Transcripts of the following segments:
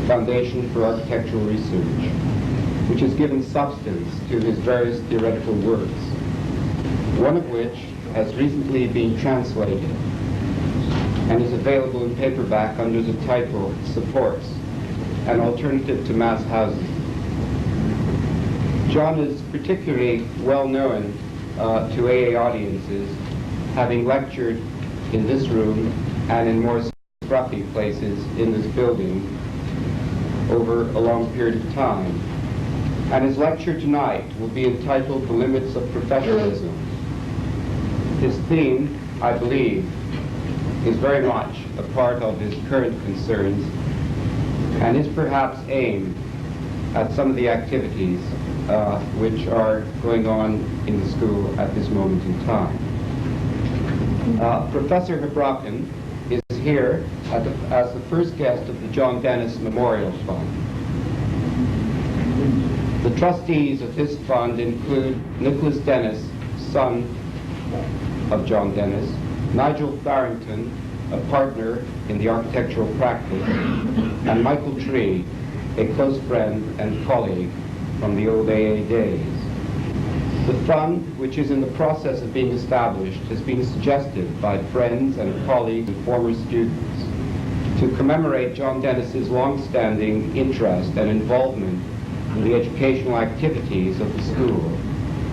Foundation for Architectural Research, which has given substance to his various theoretical works, one of which has recently been translated and is available in paperback under the title Supports, an Alternative to Mass Housing. John is particularly well known to AA audiences, having lectured in this room and in more scruffy places in this building over a long period of time. And his lecture tonight will be entitled The Limits of Professionalism. His theme, I believe, is very much a part of his current concerns and is perhaps aimed at some of the activities which are going on in the school at this moment in time. Professor Habraken is here as the first guest of the John Dennys Memorial Fund. The trustees of this fund include Nicholas Dennys, son of John Dennys, Nigel Farrington, a partner in the architectural practice, and Michael Tree, a close friend and colleague from the old AA days. The fund, which is in the process of being established, has been suggested by friends and colleagues and former students to commemorate John Dennys's long-standing interest and involvement in the educational activities of the school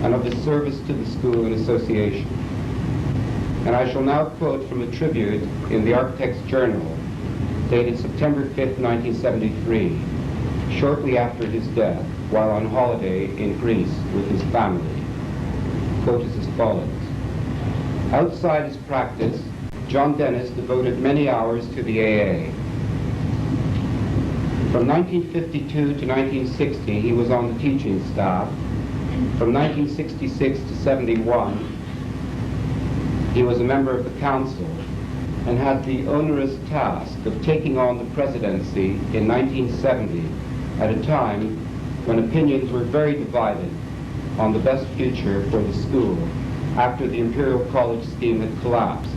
and of his service to the school and association. And I shall now quote from a tribute in the Architect's Journal, dated September 5th, 1973, shortly after his death, while on holiday in Greece with his family. Quote is as follows: "Outside his practice, John Dennys devoted many hours to the AA. From 1952 to 1960, he was on the teaching staff. From 1966 to 71, he was a member of the council and had the onerous task of taking on the presidency in 1970 at a time when opinions were very divided on the best future for the school after the Imperial College scheme had collapsed.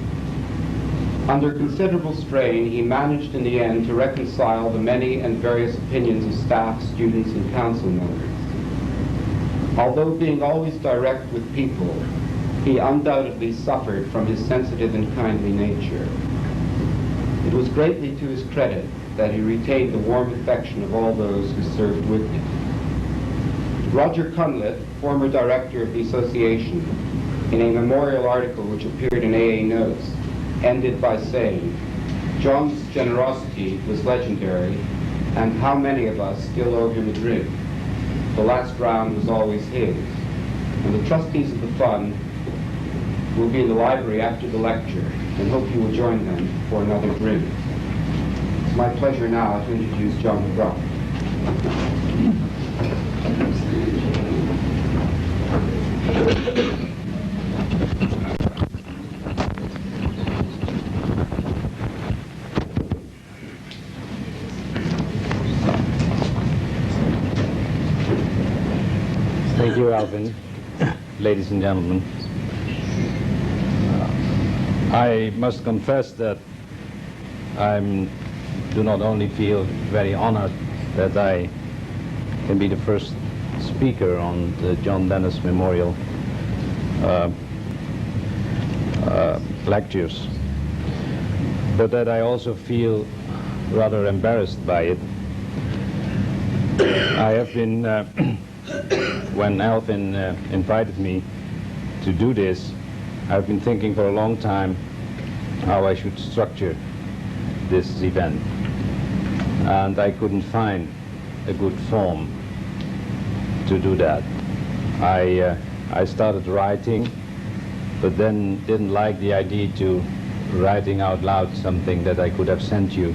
Under considerable strain, he managed in the end to reconcile the many and various opinions of staff, students, and council members. Although being always direct with people, he undoubtedly suffered from his sensitive and kindly nature. It was greatly to his credit that he retained the warm affection of all those who served with him." Roger Cunliffe, former director of the association, in a memorial article which appeared in AA Notes, ended by saying, "John's generosity was legendary, and how many of us still owe him a drink? The last round was always his." And the trustees of the fund will be in the library after the lecture, and hope you will join them for another drink. It's my pleasure now to introduce John Habraken. Thank you, Alvin. Ladies and gentlemen, I must confess that I do not only feel very honored that I can be the first speaker on the John Dennys Memorial lectures, but that I also feel rather embarrassed by it. I have been, when Alvin invited me to do this, I've been thinking for a long time how I should structure this event, and I couldn't find a good form to do that. I started writing, but then didn't like the idea to writing out loud something that I could have sent you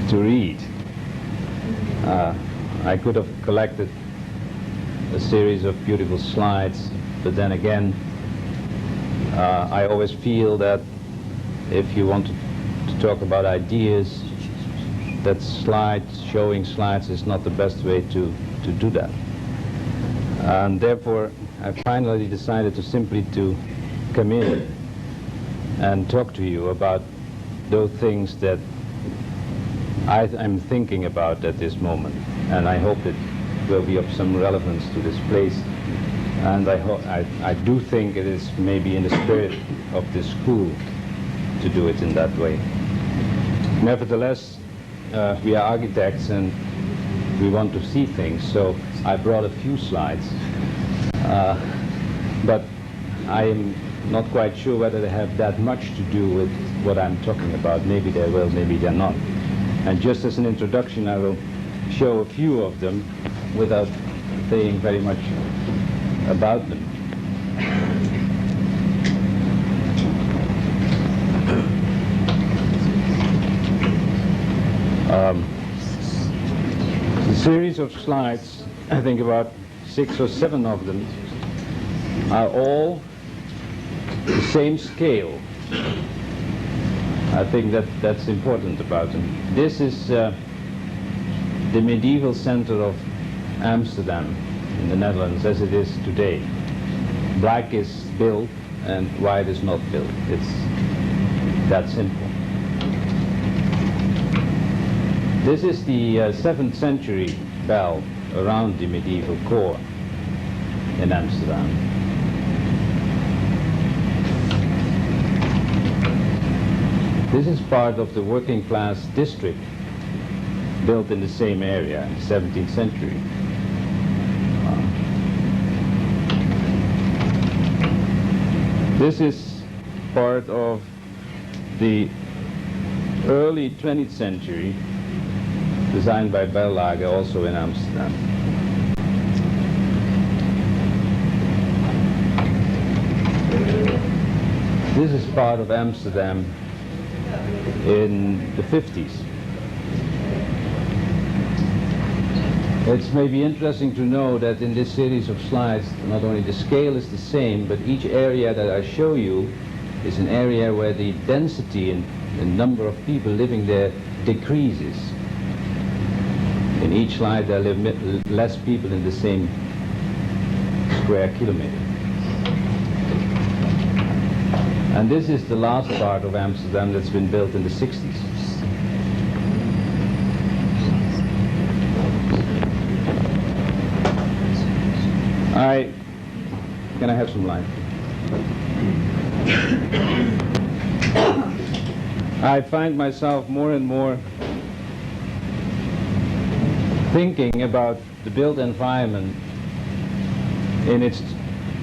to read. I could have collected a series of beautiful slides, but then again, I always feel that if you want to talk about ideas, that showing slides is not the best way to do that. And therefore, I finally decided to simply to come in and talk to you about those things that I'm thinking about at this moment, and I hope it will be of some relevance to this place. And I do think it is maybe in the spirit of this school to do it in that way. Nevertheless, we are architects and we want to see things, so I brought a few slides. But I am not quite sure whether they have that much to do with what I'm talking about. Maybe they will, maybe they're not. And just as an introduction, I will show a few of them without saying very much about them. The series of slides, I think about 6 or 7 of them, are all the same scale. I think that's important about them. This is the medieval center of Amsterdam in the Netherlands as it is today. Black is built and white is not built. It's that simple. This is the 7th century bell around the medieval core in Amsterdam. This is part of the working class district built in the same area in the 17th century. This is part of the early 20th century, designed by Berlage, also in Amsterdam. This is part of Amsterdam in the 50s. It's maybe interesting to know that in this series of slides, not only the scale is the same, but each area that I show you is an area where the density and the number of people living there decreases. In each slide there live less people in the same square kilometer. And this is the last part of Amsterdam that's been built in the 60s. Can I have some light? I find myself more and more thinking about the built environment in its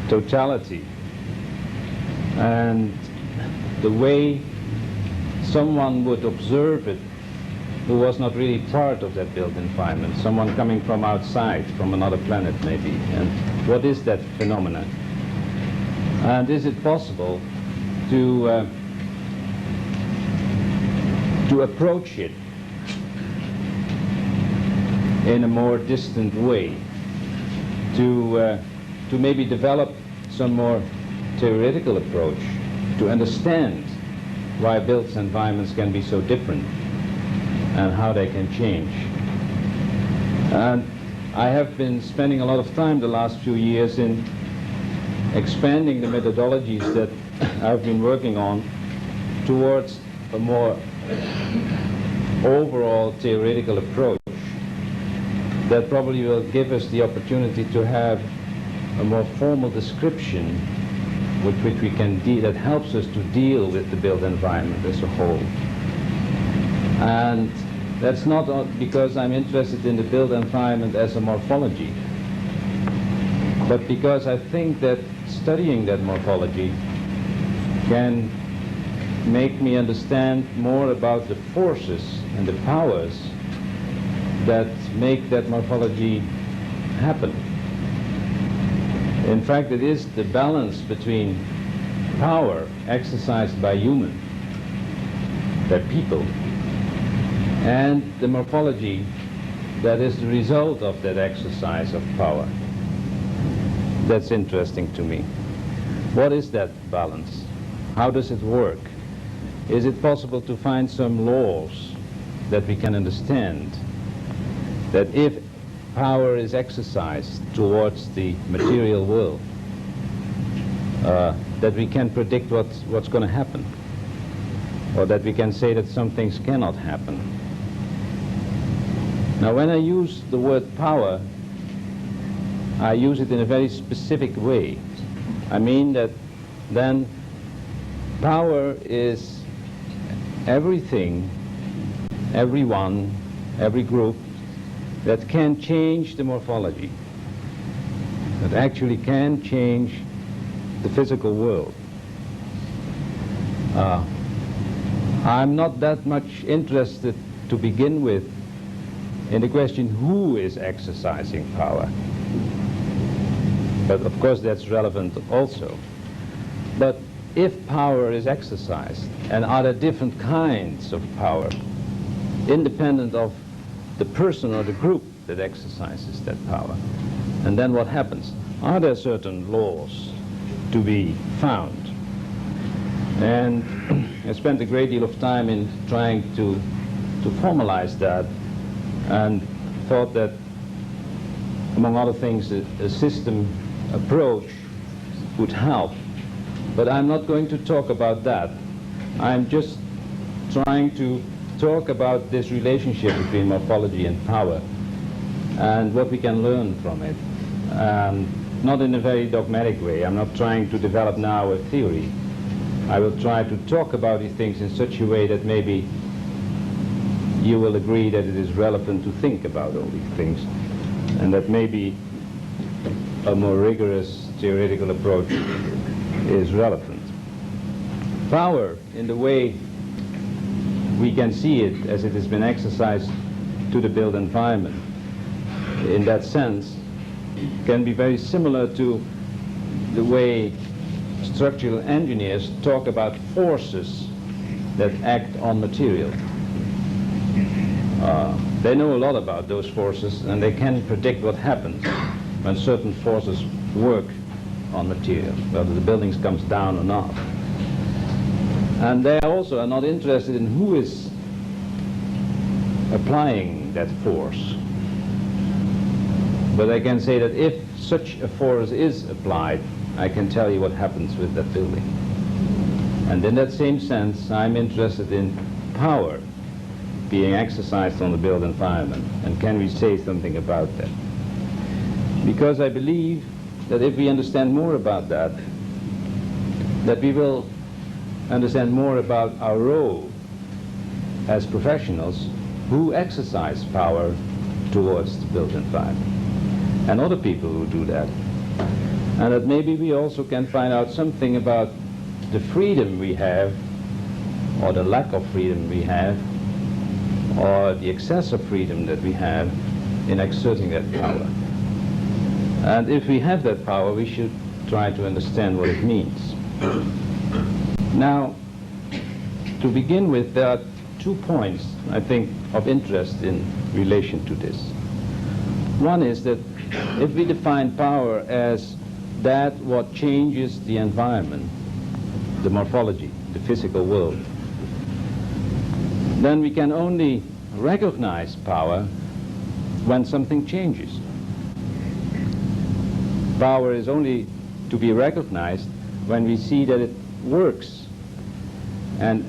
totality and the way someone would observe it who was not really part of that built environment, someone coming from outside, from another planet maybe. And what is that phenomenon? And is it possible to approach it in a more distant way, to maybe develop some more theoretical approach, to understand why built environments can be so different and how they can change. And I have been spending a lot of time the last few years in expanding the methodologies that I've been working on towards a more overall theoretical approach that probably will give us the opportunity to have a more formal description with which we can deal, that helps us to deal with the built environment as a whole. And that's not because I'm interested in the built environment as a morphology, but because I think that studying that morphology can make me understand more about the forces and the powers that make that morphology happen. In fact, it is the balance between power exercised by human, by people, and the morphology that is the result of that exercise of power. That's interesting to me. What is that balance? How does it work? Is it possible to find some laws that we can understand, that if power is exercised towards the material world, that we can predict what's going to happen, or that we can say that some things cannot happen? Now, when I use the word power, I use it in a very specific way. I mean that then power is everything, everyone, every group that can change the morphology, that actually can change the physical world. I'm not that much interested to begin with in the question who is exercising power. But of course that's relevant also. But if power is exercised, and are there different kinds of power, independent of the person or the group that exercises that power? And then what happens? Are there certain laws to be found? And I spent a great deal of time in trying to formalize that, and thought that, among other things, a system approach would help. But I'm not going to talk about that. I'm just trying to talk about this relationship between morphology and power and what we can learn from it. Not in a very dogmatic way. I'm not trying to develop now a theory. I will try to talk about these things in such a way that maybe you will agree that it is relevant to think about all these things, and that maybe a more rigorous theoretical approach is relevant. Power, in the way we can see it as it has been exercised to the built environment, in that sense, can be very similar to the way structural engineers talk about forces that act on material. They know a lot about those forces, and they can predict what happens when certain forces work on material, whether the buildings comes down or not. And they also are not interested in who is applying that force. But I can say that if such a force is applied, I can tell you what happens with that building. And in that same sense, I'm interested in power being exercised on the built environment, and can we say something about that? Because I believe that if we understand more about that, that we will understand more about our role as professionals who exercise power towards the built environment, and other people who do that. And that maybe we also can find out something about the freedom we have, or the lack of freedom we have, or the excess of freedom that we have in exerting that power. And if we have that power, we should try to understand what it means. Now, to begin with, there are 2 points, I think, of interest in relation to this. One is that if we define power as that what changes the environment, the morphology, the physical world, then we can only recognize power when something changes. Power is only to be recognized when we see that it works. And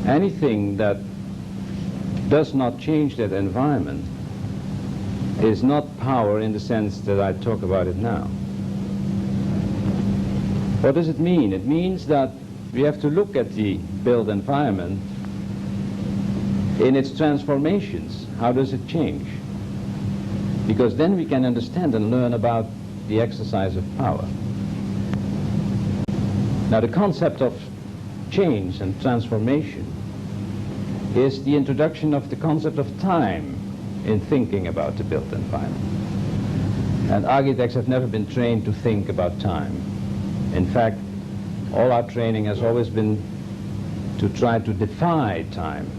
anything that does not change that environment is not power in the sense that I talk about it now. What does it mean? It means that we have to look at the built environment in its transformations. How does it change? Because then we can understand and learn about the exercise of power. Now, the concept of change and transformation is the introduction of the concept of time in thinking about the built environment. And architects have never been trained to think about time. In fact, all our training has always been to try to defy time,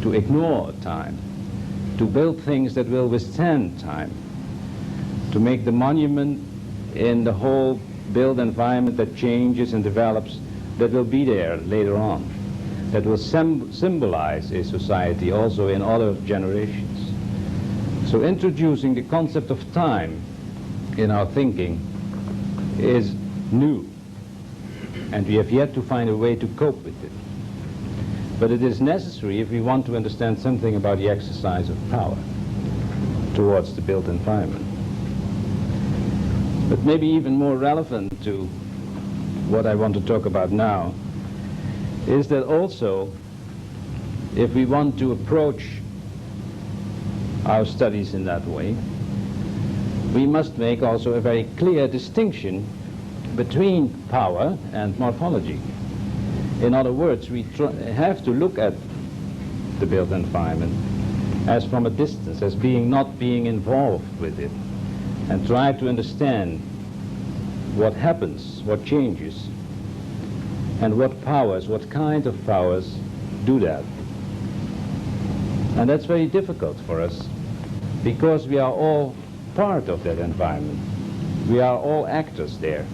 to ignore time, to build things that will withstand time, to make the monument in the whole built environment that changes and develops, that will be there later on, that will symbolize a society also in other generations. So introducing the concept of time in our thinking is new, and we have yet to find a way to cope with it. But it is necessary if we want to understand something about the exercise of power. towards the built environment. But maybe even more relevant to what I want to talk about now is that also, if we want to approach our studies in that way, we must make also a very clear distinction between power and morphology. In other words, we have to look at the built environment as from a distance, as not being involved with it, and try to understand what happens, what changes, and what powers, what kind of powers do that. And that's very difficult for us, because we are all part of that environment. We are all actors there.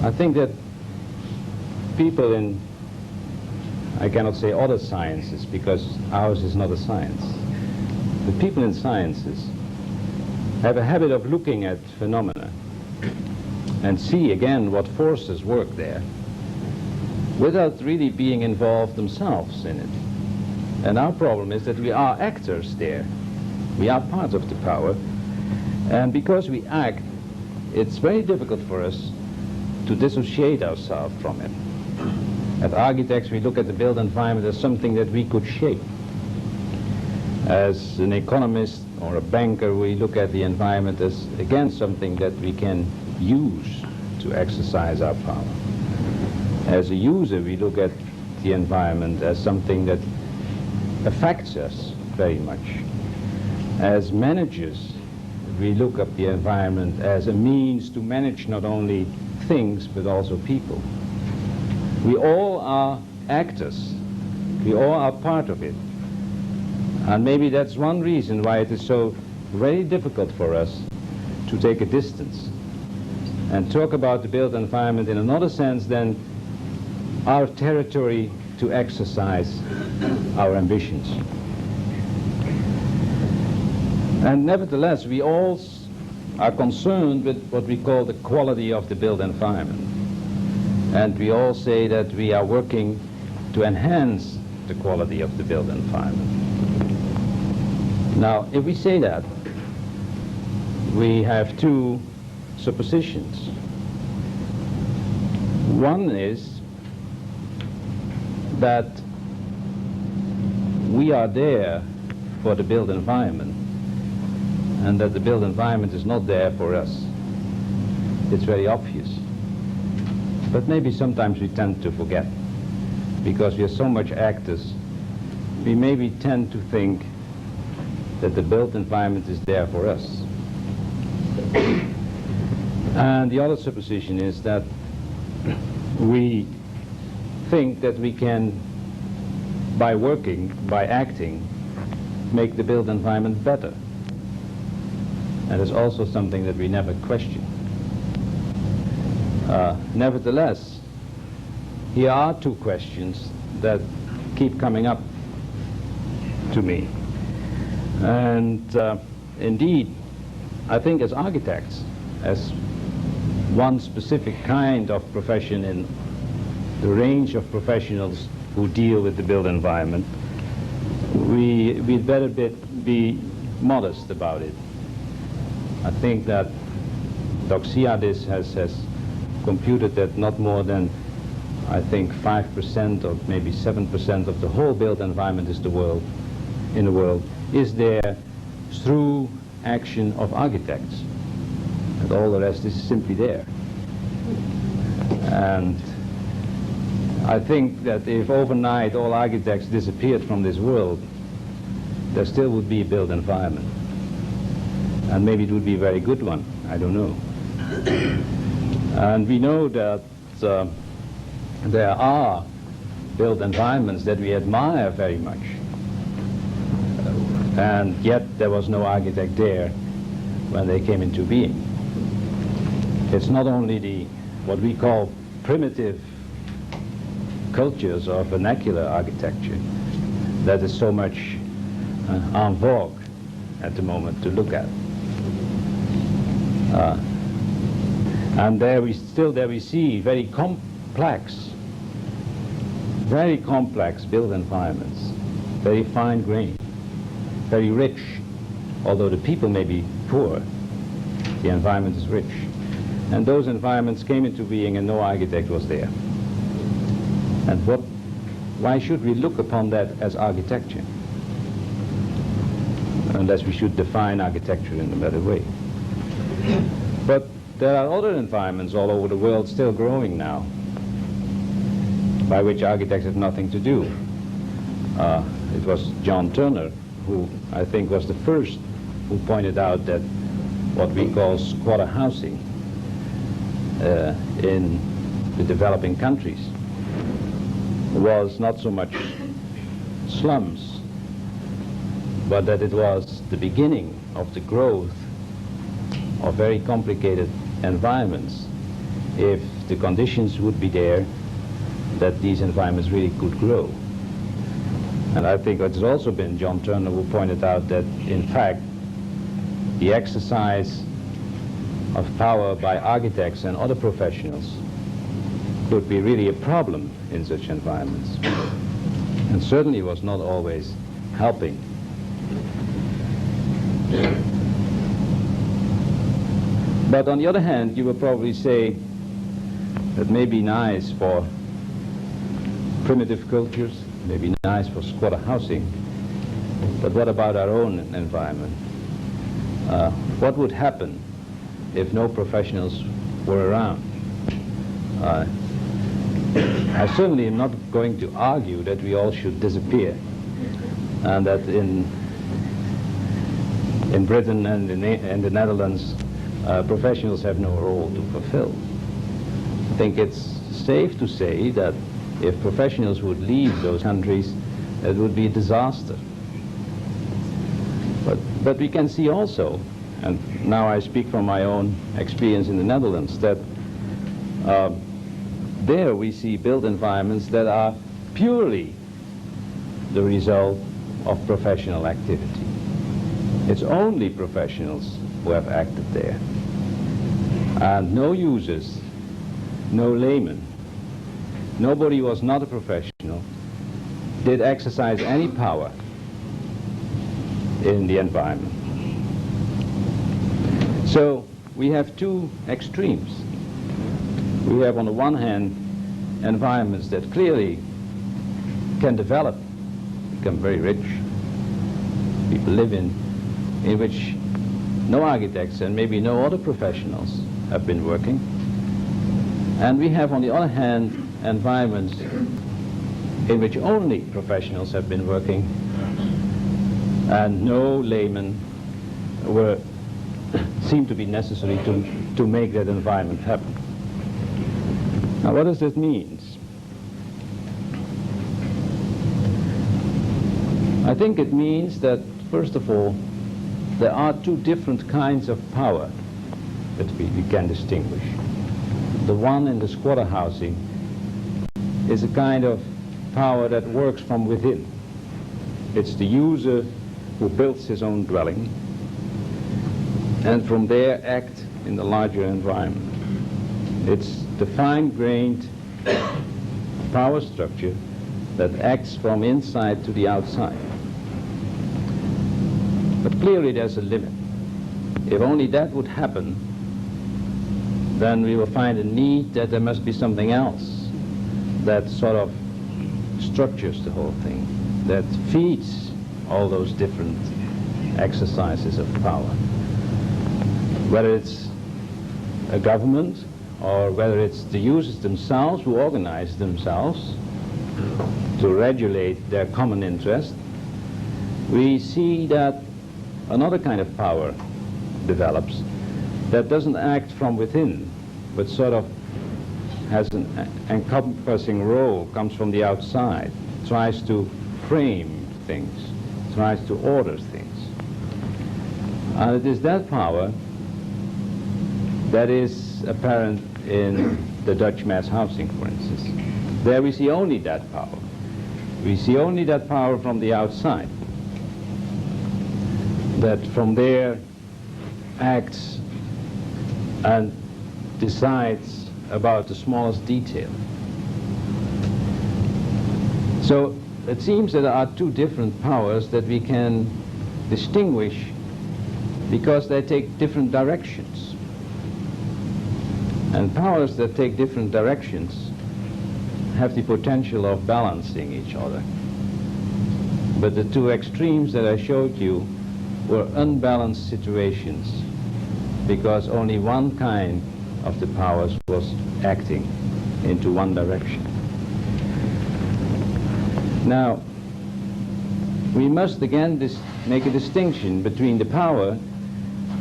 I think that people in, I cannot say other sciences, because ours is not a science, but people in sciences have a habit of looking at phenomena and see again what forces work there without really being involved themselves in it. And our problem is that we are actors there. We are part of the power, and because we act, it's very difficult for us to dissociate ourselves from it. As architects, we look at the built environment as something that we could shape. As an economist or a banker, we look at the environment as, again, something that we can use to exercise our power. As a user, we look at the environment as something that affects us very much. As managers, we look at the environment as a means to manage not only things, but also people. We all are actors. We all are part of it. And maybe that's one reason why it is so very difficult for us to take a distance and talk about the built environment in another sense than our territory to exercise our ambitions. And nevertheless, we all are concerned with what we call the quality of the built environment. And we all say that we are working to enhance the quality of the built environment. Now, if we say that, we have two suppositions. One is that we are there for the built environment, and that the built environment is not there for us. It's very obvious. But maybe sometimes we tend to forget, because we are so much actors, we maybe tend to think that the built environment is there for us. And the other supposition is that we think that we can, by working, by acting, make the built environment better. And it's also something that we never question. Nevertheless, here are two questions that keep coming up to me. And indeed, I think as architects, as one specific kind of profession in the range of professionals who deal with the built environment, we'd better be modest about it. I think that Doxiadis has computed that not more than, I think, 5% or maybe 7% of the whole built environment in the world is there through action of architects. And all the rest is simply there. And I think that if overnight all architects disappeared from this world, there still would be a built environment. And maybe it would be a very good one, I don't know. And we know that there are built environments that we admire very much. And yet there was no architect there when they came into being. It's not only what we call primitive cultures or vernacular architecture that is so much en vogue at the moment to look at. And there we see very complex built environments, very fine-grained, very rich, although the people may be poor, the environment is rich. And those environments came into being and no architect was there. And why should we look upon that as architecture? Unless we should define architecture in a better way. But there are other environments all over the world still growing now, by which architects have nothing to do. It was John Turner who I think was the first who pointed out that what we call squatter housing in the developing countries was not so much slums, but that it was the beginning of the growth of very complicated environments if the conditions would be there that these environments really could grow. And I think it has also been John Turner who pointed out that in fact the exercise of power by architects and other professionals could be really a problem in such environments, and certainly was not always helping. But on the other hand, you will probably say that may be nice for primitive cultures, may be nice for squatter housing, but what about our own environment? What would happen if no professionals were around? I certainly am not going to argue that we all should disappear, and that in Britain and in the Netherlands professionals have no role to fulfill. I think it's safe to say that if professionals would leave those countries, it would be a disaster. But we can see also, and now I speak from my own experience in the Netherlands, that there we see built environments that are purely the result of professional activity. It's only professionals who have acted there. And no users, no laymen, nobody who was not a professional did exercise any power in the environment. So we have two extremes. We have on the one hand environments that clearly can develop, become very rich, people live in which no architects and maybe no other professionals have been working. And we have on the other hand environments in which only professionals have been working and no laymen seem to be necessary to make that environment happen. Now, what does that mean? I think it means that, first of all, there are two different kinds of power that we can distinguish. The one in the squatter housing is a kind of power that works from within. It's the user who builds his own dwelling and from there act in the larger environment. It's the fine-grained power structure that acts from inside to the outside. But clearly there's a limit. If only that would happen, then we will find a need that there must be something else that sort of structures the whole thing, that feeds all those different exercises of power. Whether it's a government or whether it's the users themselves who organize themselves to regulate their common interest, we see that another kind of power develops that doesn't act from within, but sort of has an encompassing role, comes from the outside, tries to frame things, tries to order things. And it is that power that is apparent in the Dutch mass housing, for instance. There we see only that power. We see only that power from the outside, that from there acts and decides about the smallest detail. So it seems that there are two different powers that we can distinguish because they take different directions. And powers that take different directions have the potential of balancing each other. But the two extremes that I showed you were unbalanced situations because only one kind of the powers was acting into one direction. Now, we must again make a distinction between the power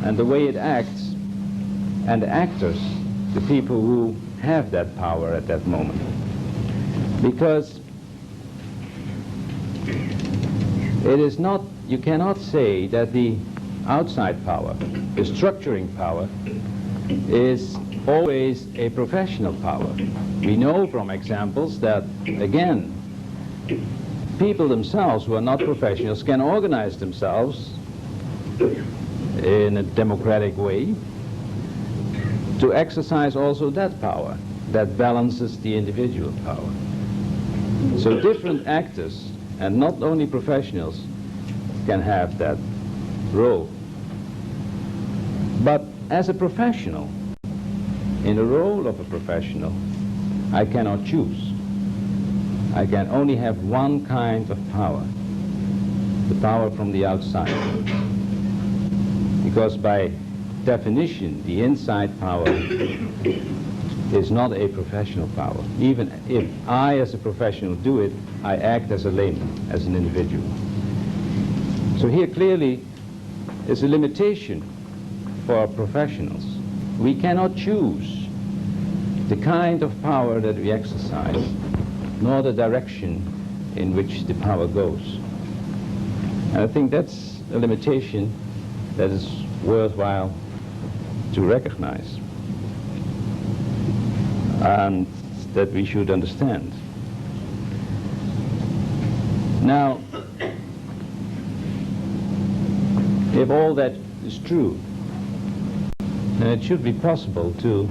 and the way it acts and the actors, the people who have that power at that moment. Because it is not, you cannot say that the outside power, the structuring power, is always a professional power. We know from examples that, again, people themselves who are not professionals can organize themselves in a democratic way to exercise also that power that balances the individual power. So different actors, and not only professionals, can have that role. But as a professional, in the role of a professional, I cannot choose. I can only have one kind of power, the power from the outside. Because by definition, the inside power is not a professional power. Even if I, as a professional, do it, I act as a layman, as an individual. So here clearly is a limitation for professionals. We cannot choose the kind of power that we exercise, nor the direction in which the power goes. And I think that's a limitation that is worthwhile to recognize and that we should understand. Now, if all that is true, then it should be possible to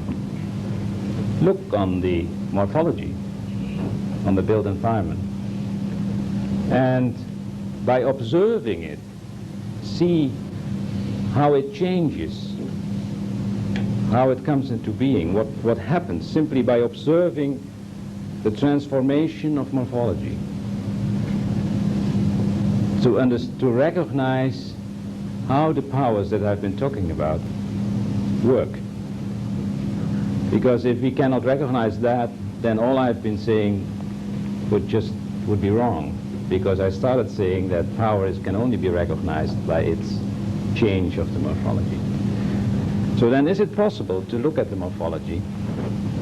look on the morphology, on the built environment, and by observing it, see how it changes, how it comes into being, what happens simply by observing the transformation of morphology. To recognize how the powers that I've been talking about work. Because if we cannot recognize that, then all I've been saying would be wrong. Because I started saying that powers can only be recognized by its change of the morphology. So then is it possible to look at the morphology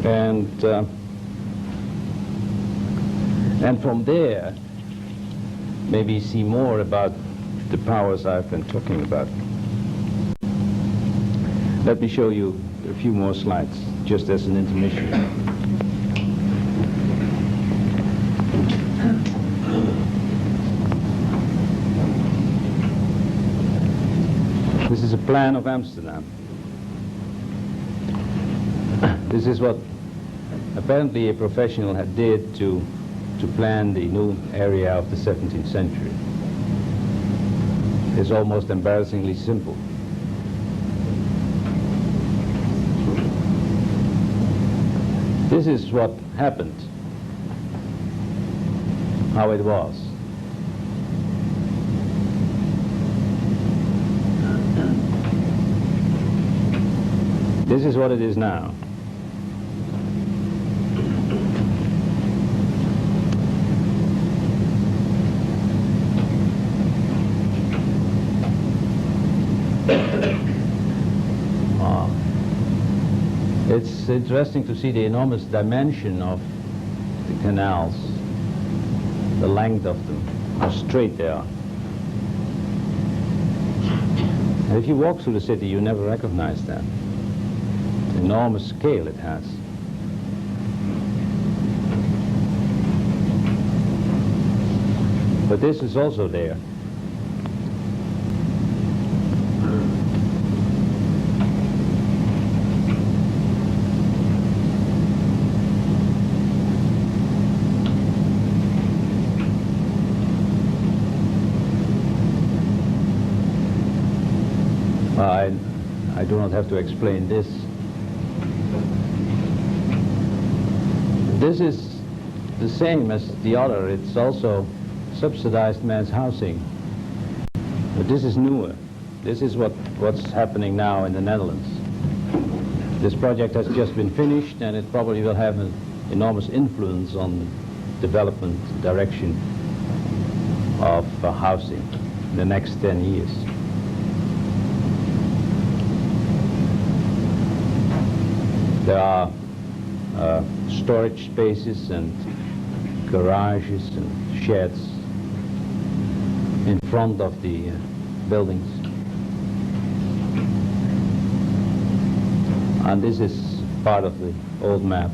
and from there maybe see more about the powers I've been talking about? Let me show you a few more slides, just as an intermission. This is a plan of Amsterdam. This is what apparently a professional did to plan the new area of the 17th century. It's almost embarrassingly simple. This is what happened, how it was. This is what it is now. It's interesting to see the enormous dimension of the canals, the length of them, how straight they are. And if you walk through the city, you never recognize that. The enormous scale it has. But this is also there. I do not have to explain this. This is the same as the other. It's also subsidized mass housing. But this is newer. This is what's happening now in the Netherlands. This project has just been finished, and it probably will have an enormous influence on the development direction of housing in the next 10 years. There are storage spaces and garages and sheds in front of the buildings. And this is part of the old map.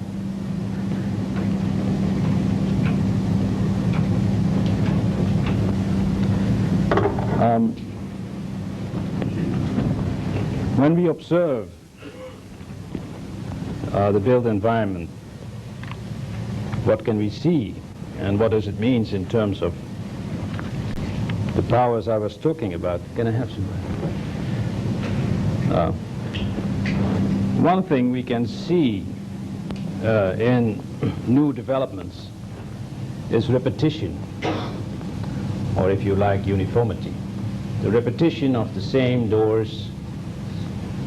When we observe the built environment, what can we see, and what does it mean in terms of the powers I was talking about? Can I have some? One thing we can see in new developments is repetition, or if you like, uniformity. The repetition of the same doors,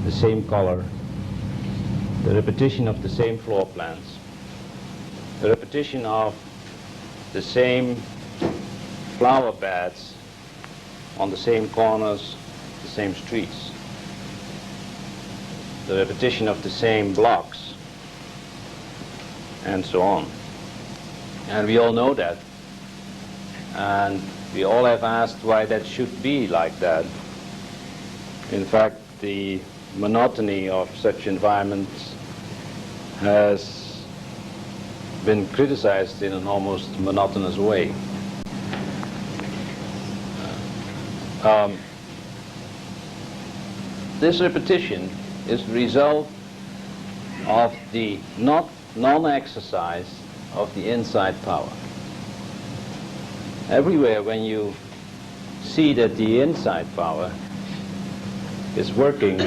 the same color, the repetition of the same floor plans, the repetition of the same flower beds on the same corners, the same streets, the repetition of the same blocks, and so on. And we all know that. And we all have asked why that should be like that. In fact, the monotony of such environments has been criticized in an almost monotonous way. This repetition is the result of the non-exercise of the inside power. Everywhere when you see that the inside power is working,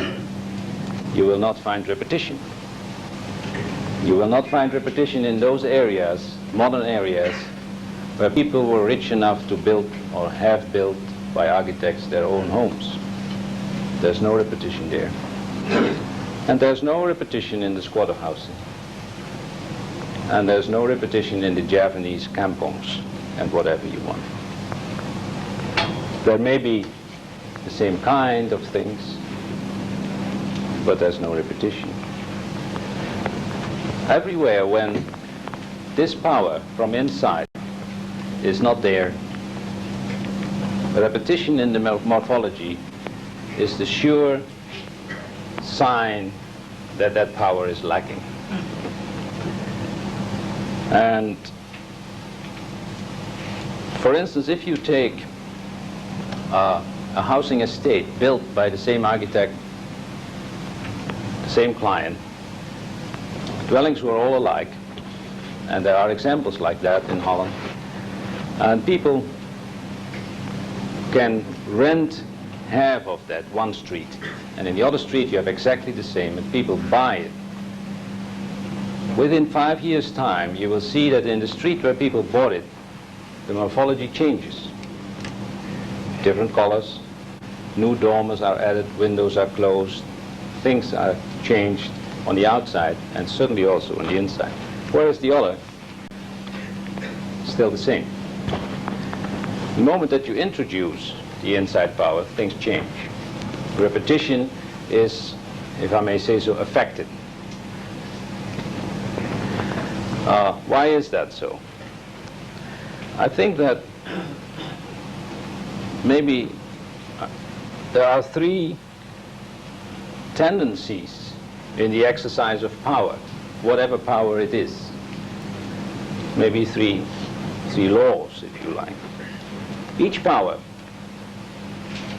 you will not find repetition. You will not find repetition in those areas, modern areas, where people were rich enough to build or have built by architects their own homes. There's no repetition there. And there's no repetition in the squatter housing. And there's no repetition in the Javanese kampongs and whatever you want. There may be the same kind of things, but there's no repetition. Everywhere when this power from inside is not there, the repetition in the morphology is the sure sign that that power is lacking. And for instance, if you take a housing estate built by the same architect, the same client, dwellings were all alike, and there are examples like that in Holland, and people can rent half of that one street, and in the other street you have exactly the same, and people buy it. Within 5 years' time, you will see that in the street where people bought it, the morphology changes. Different colors, new dormers are added, windows are closed, things are changed on the outside and certainly also on the inside. Whereas the other is still the same. The moment that you introduce the inside power, things change. Repetition is, if I may say so, affected. Why is that so? I think that maybe there are three tendencies in the exercise of power, whatever power it is. Maybe three laws, if you like. Each power,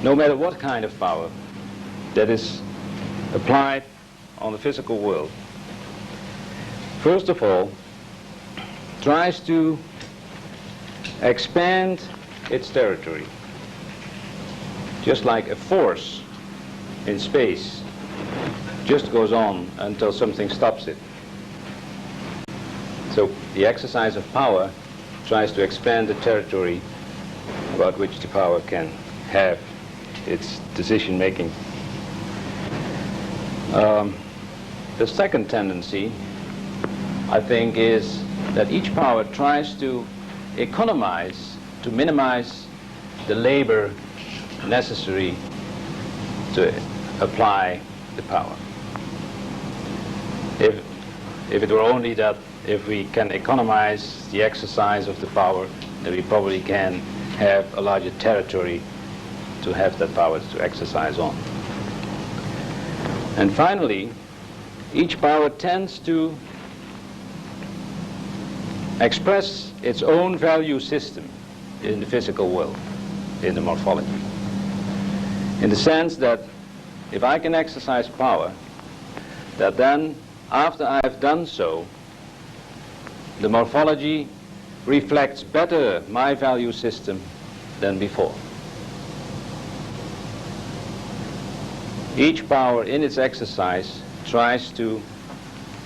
no matter what kind of power that is applied on the physical world, first of all, tries to expand its territory. Just like a force in space just goes on until something stops it. So the exercise of power tries to expand the territory about which the power can have its decision-making. The second tendency, I think, is that each power tries to economize, to minimize the labor necessary to apply the power. If it were only that if we can economize the exercise of the power, then we probably can have a larger territory to have that power to exercise on. And finally, each power tends to express its own value system in the physical world, in the morphology. In the sense that if I can exercise power, that then after I have done so, the morphology reflects better my value system than before. Each power in its exercise tries to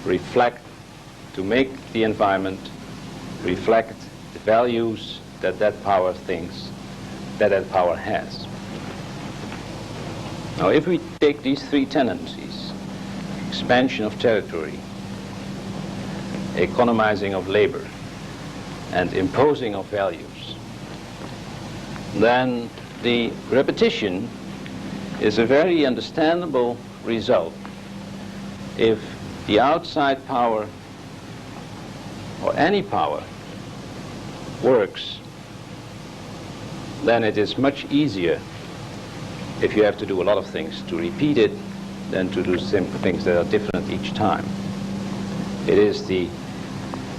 reflect, to make the environment reflect the values that that power thinks that that power has. Now, if we take these three tendencies, expansion of territory, economizing of labor, and imposing of values, then the repetition is a very understandable result if the outside power or any power works. Then it is much easier, if you have to do a lot of things, to repeat it than to do simple things that are different each time. It is the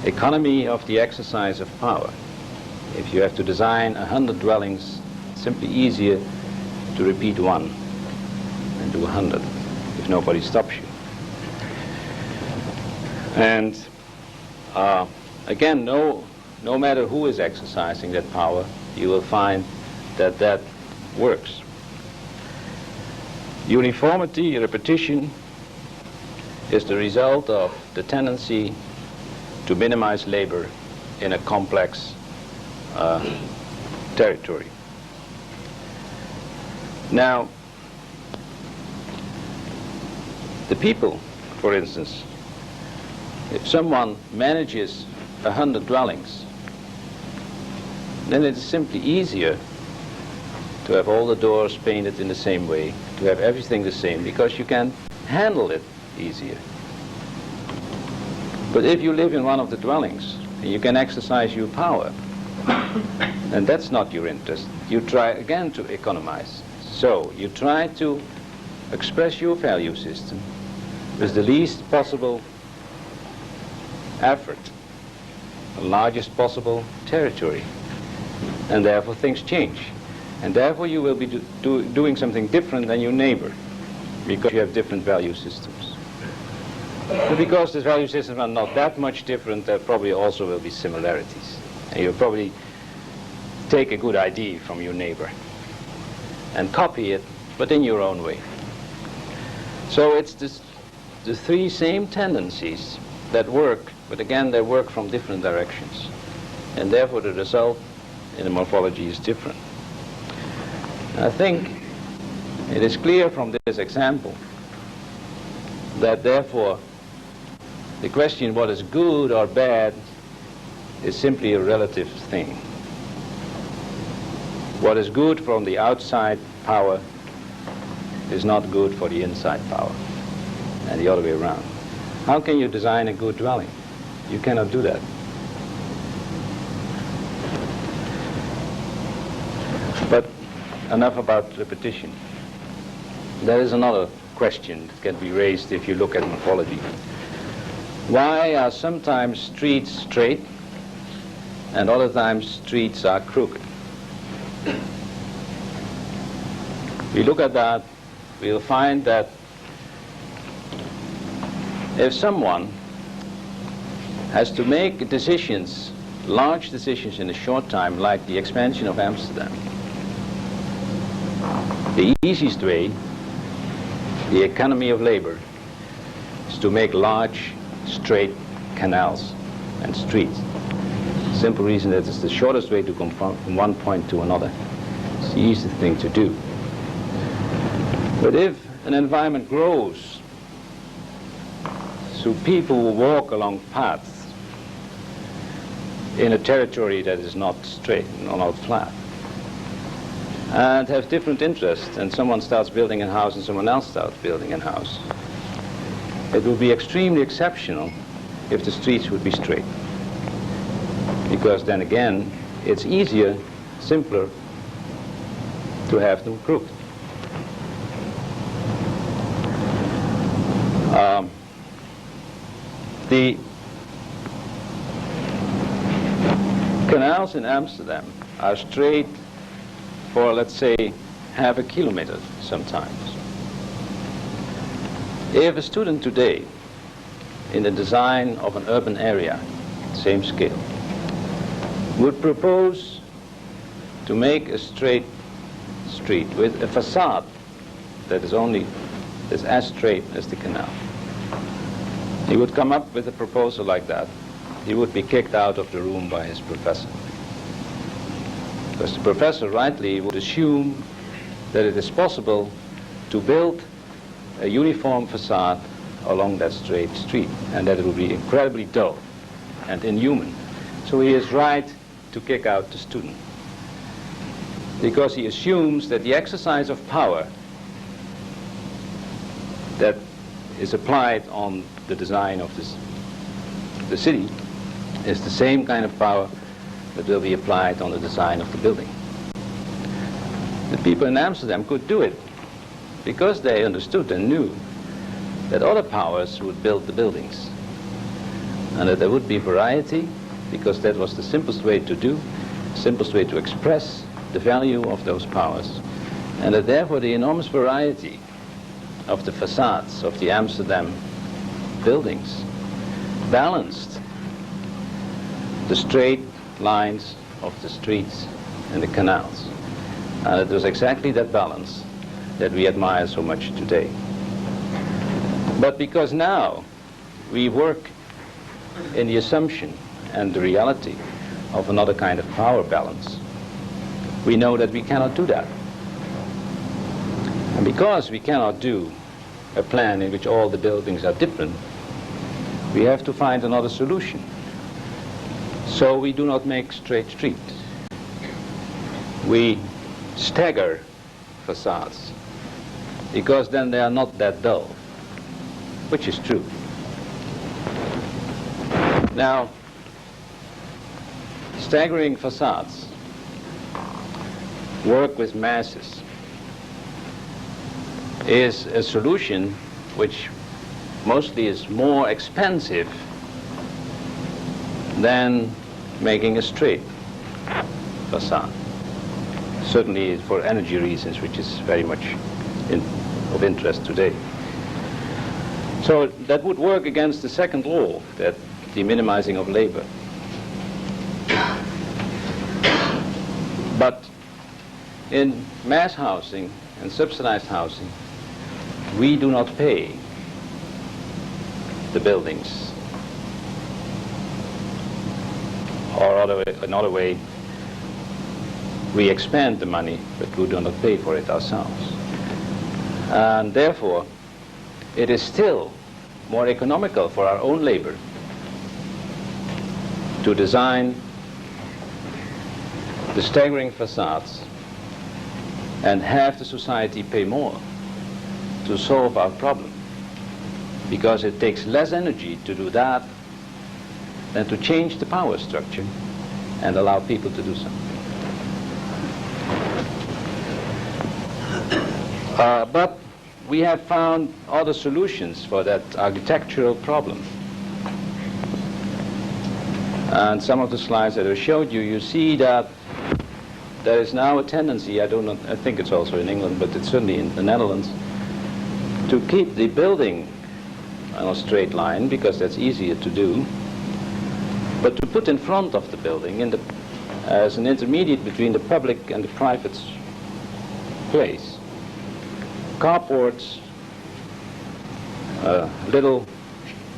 economy of the exercise of power. If you have to design 100 dwellings, it's simply easier to repeat one than do 100 if nobody stops you. And again, no matter who is exercising that power, you will find that that works. Uniformity, repetition, is the result of the tendency to minimize labor in a complex territory. Now, the people, for instance, if someone manages 100 dwellings, then it is simply easier to have all the doors painted in the same way, to have everything the same, because you can handle it easier. But if you live in one of the dwellings, and you can exercise your power, and that's not your interest, you try again to economize. So you try to express your value system with the least possible effort, the largest possible territory, and therefore things change. And therefore you will be doing something different than your neighbor, because you have different value systems. But because the value systems are not that much different, there probably also will be similarities. And you'll probably take a good idea from your neighbor and copy it, but in your own way. So it's the three same tendencies that work, but again, they work from different directions. And therefore the result in the morphology is different. I think it is clear from this example that therefore the question what is good or bad is simply a relative thing. What is good from the outside power is not good for the inside power, and the other way around. How can you design a good dwelling? You cannot do that. But enough about repetition. There is another question that can be raised if you look at morphology. Why are sometimes streets straight and other times streets are crooked? We look at that, we'll find that if someone has to make decisions, large decisions in a short time, like the expansion of Amsterdam, the easiest way the economy of labor is to make large, straight canals and streets. Simple reason that it's the shortest way to come from one point to another. It's the easiest thing to do. But if an environment grows, so people will walk along paths in a territory that is not straight, not flat, and have different interests, and someone starts building a house and someone else starts building a house, it will be extremely exceptional if the streets would be straight. Because then again, it's easier, simpler to have them crooked. The canals in Amsterdam are straight for, let's say, half a kilometer sometimes. If a student today, in the design of an urban area, same scale, would propose to make a straight street with a facade that is as straight as the canal, he would come up with a proposal like that. He would be kicked out of the room by his professor. Because the professor rightly would assume that it is possible to build a uniform facade along that straight street, and that it would be incredibly dull and inhuman. So he is right to kick out the student, because he assumes that the exercise of power that is applied on the design of the city is the same kind of power that will be applied on the design of the building. The people in Amsterdam could do it because they understood and knew that other powers would build the buildings, and that there would be variety, because that was the simplest way to do, simplest way to express the value of those powers, and that therefore the enormous variety of the facades of the Amsterdam buildings balanced the straight lines of the streets and the canals. And it was exactly that balance that we admire so much today. But because now we work in the assumption and the reality of another kind of power balance, we know that we cannot do that. And because we cannot do a plan in which all the buildings are different, we have to find another solution. So we do not make straight streets. We stagger facades, because then they are not that dull, which is true. Now, staggering facades work with masses is a solution which mostly is more expensive than making a straight facade. Certainly for energy reasons, which is very much of interest today. So that would work against the second law, that the minimizing of labor. But in mass housing and subsidized housing, we do not pay the buildings. Or another way, we expend the money, but we do not pay for it ourselves. And therefore, it is still more economical for our own labor to design the staggering facades and have the society pay more to solve our problem, because it takes less energy to do that than to change the power structure and allow people to do something. But we have found other solutions for that architectural problem. And some of the slides that I showed you, you see that there is now a tendency, I think it's also in England, but it's certainly in the Netherlands, to keep the building on a straight line, because that's easier to do, but to put in front of the building as an intermediate between the public and the private place, carports little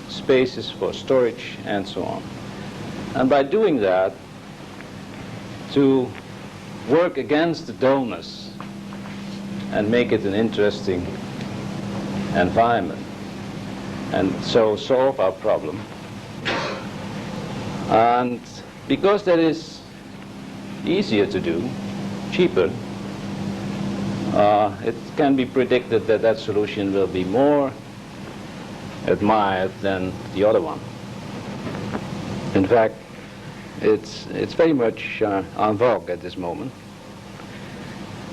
spaces for storage and so on. And by doing that, to work against the dullness and make it an interesting environment, and so solve our problem. And because that is easier to do, cheaper, it can be predicted that that solution will be more admired than the other one. In fact, it's very much en vogue at this moment.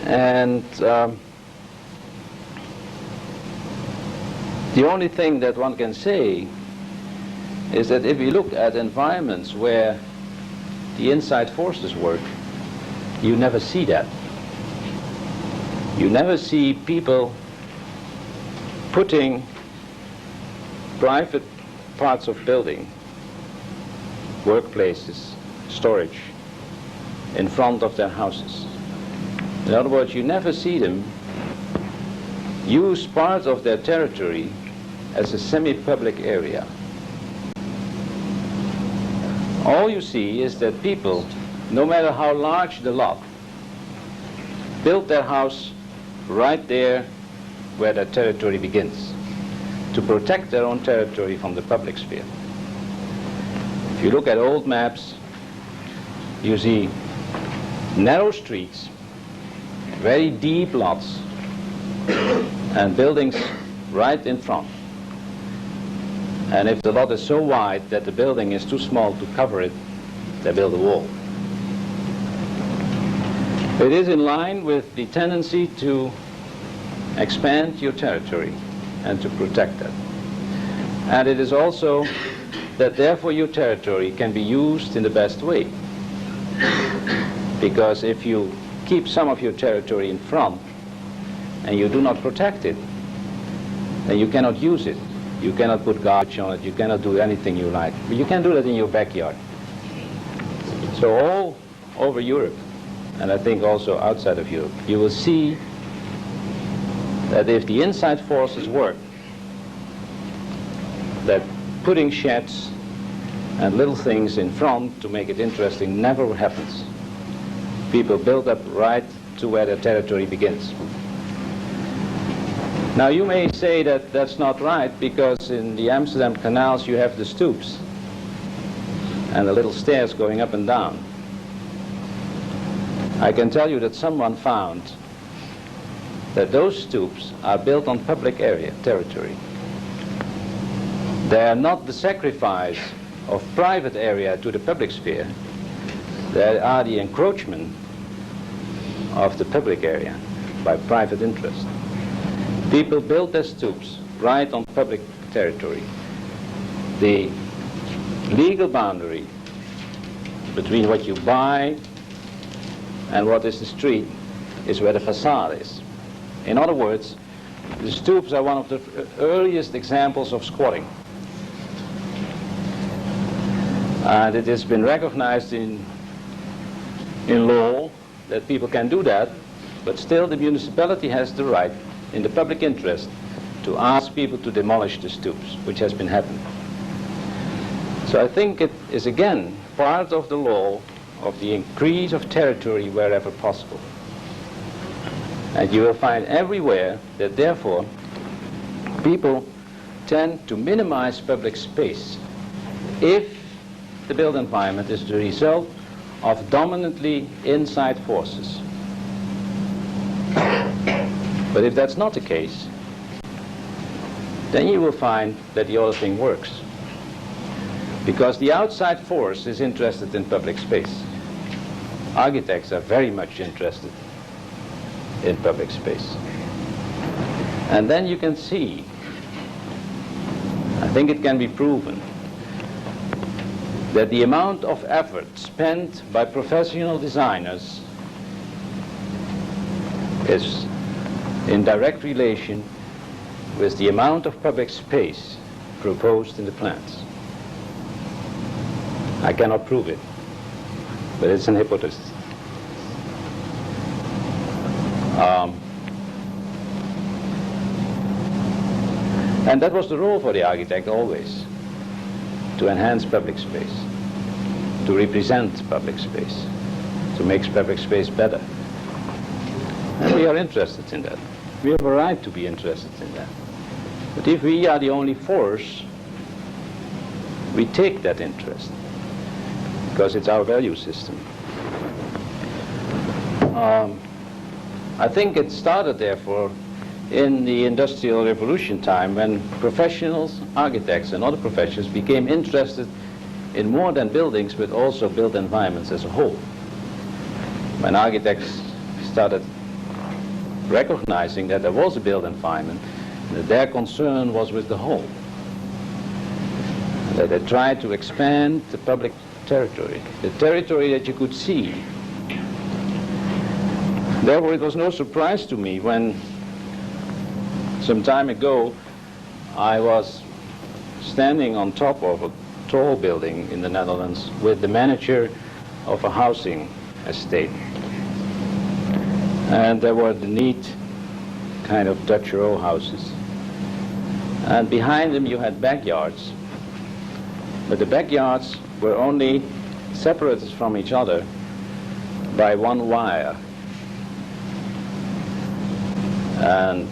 And the only thing that one can say is that if we look at environments where the inside forces work, you never see that. You never see people putting private parts of building, workplaces, storage, in front of their houses. In other words, you never see them use parts of their territory as a semi-public area. All you see is that people, no matter how large the lot, build their house right there where their territory begins, to protect their own territory from the public sphere. If you look at old maps, you see narrow streets, very deep lots, and buildings right in front. And if the lot is so wide that the building is too small to cover it, they build a wall. It is in line with the tendency to expand your territory and to protect that. And it is also that therefore your territory can be used in the best way. Because if you keep some of your territory in front and you do not protect it, then you cannot use it. You cannot put garbage on it, you cannot do anything you like. But you can do that in your backyard. So all over Europe, and I think also outside of Europe, you will see that if the inside forces work, that putting sheds and little things in front to make it interesting never happens. People build up right to where their territory begins. Now you may say that that's not right, because in the Amsterdam canals you have the stoops and the little stairs going up and down. I can tell you that someone found that those stoops are built on public area, territory. They are not the sacrifice of private area to the public sphere. They are the encroachment of the public area by private interest. People build their stoops right on public territory. The legal boundary between what you buy and what is the street is where the facade is. In other words, the stoops are one of the earliest examples of squatting. And it has been recognized in law that people can do that, but still the municipality has the right, in the public interest, to ask people to demolish the stoops, which has been happening. So I think it is again part of the law of the increase of territory wherever possible. And you will find everywhere that therefore people tend to minimize public space if the built environment is the result of dominantly inside forces. But if that's not the case, then you will find that the other thing works. Because the outside force is interested in public space. Architects are very much interested in public space. And then you can see, I think it can be proven, that the amount of effort spent by professional designers is in direct relation with the amount of public space proposed in the plans. I cannot prove it, but it's an hypothesis. And that was the role for the architect always, to enhance public space, to represent public space, to make public space better. And we are interested in that. We have a right to be interested in that. But if we are the only force, we take that interest, because it's our value system. I think it started, therefore, in the Industrial Revolution time, when professionals, architects and other professions became interested in more than buildings, but also built environments as a whole. When architects started recognizing that there was a built environment, that their concern was with the whole, that they tried to expand the public territory, the territory that you could see. Therefore, it was no surprise to me when some time ago I was standing on top of a tall building in the Netherlands with the manager of a housing estate. And there were the neat kind of Dutch row houses. And behind them you had backyards. But the backyards were only separated from each other by one wire. And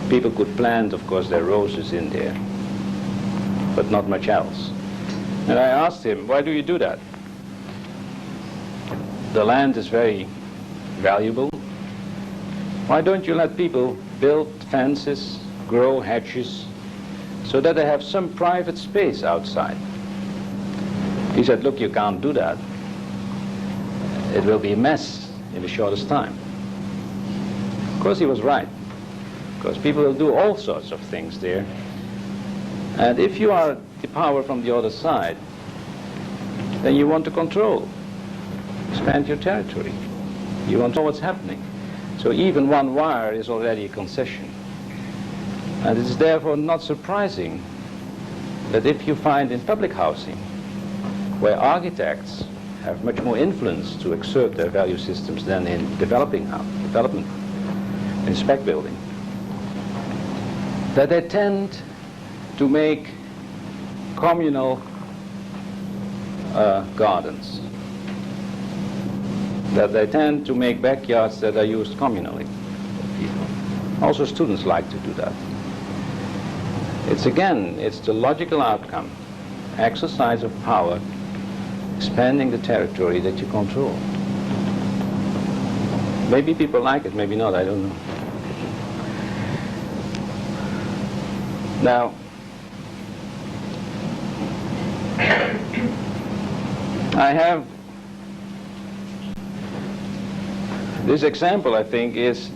people could plant, of course, their roses in there, but not much else. And I asked him, why do you do that? The land is very valuable. Why don't you let people build fences, grow hedges, so that they have some private space outside? He said, look, you can't do that. It will be a mess in the shortest time. Of course, he was right, because people will do all sorts of things there. And if you are the power from the other side, then you want to control, expand your territory. You want to know what's happening. So even one wire is already a concession. And it is therefore not surprising that if you find in public housing, where architects have much more influence to exert their value systems than in development, in spec building, that they tend to make communal gardens, that they tend to make backyards that are used communally. Also students like to do that. It's the logical outcome, exercise of power, expanding the territory that you control. Maybe people like it, maybe not, I don't know. Now, I have this example, I think, is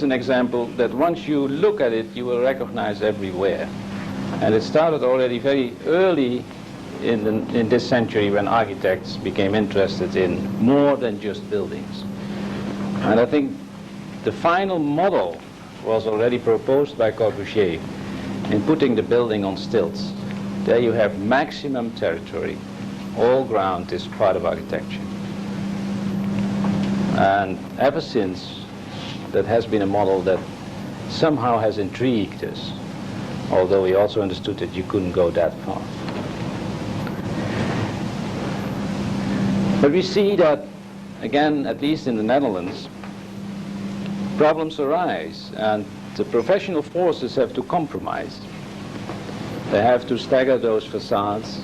an example that once you look at it, you will recognize everywhere. And it started already very early in this century when architects became interested in more than just buildings. And I think the final model was already proposed by Corbusier in putting the building on stilts. There you have maximum territory. All ground is part of architecture. And ever since, that has been a model that somehow has intrigued us, although we also understood that you couldn't go that far. But we see that, again, at least in the Netherlands, problems arise, and the professional forces have to compromise. They have to stagger those facades.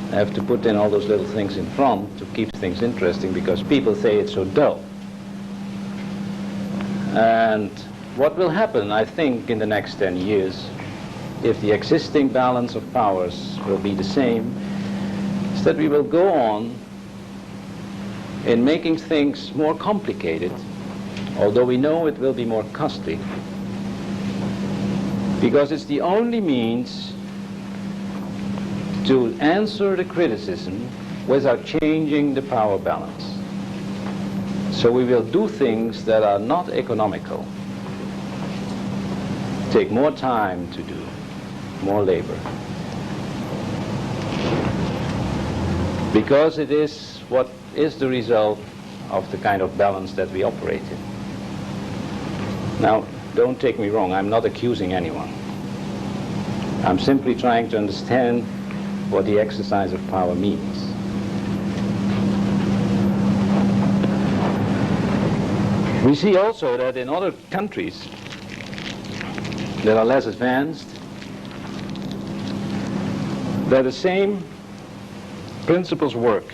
They have to put in all those little things in front to keep things interesting, because people say it's so dull. And what will happen, I think, in the next 10 years, if the existing balance of powers will be the same, is that we will go on in making things more complicated, although we know it will be more costly, because it's the only means to answer the criticism without changing the power balance. So we will do things that are not economical, take more time to do, more labor, because it is what is the result of the kind of balance that we operate in. Now, don't take me wrong, I'm not accusing anyone. I'm simply trying to understand what the exercise of power means. We see also that in other countries that are less advanced, that the same principles work,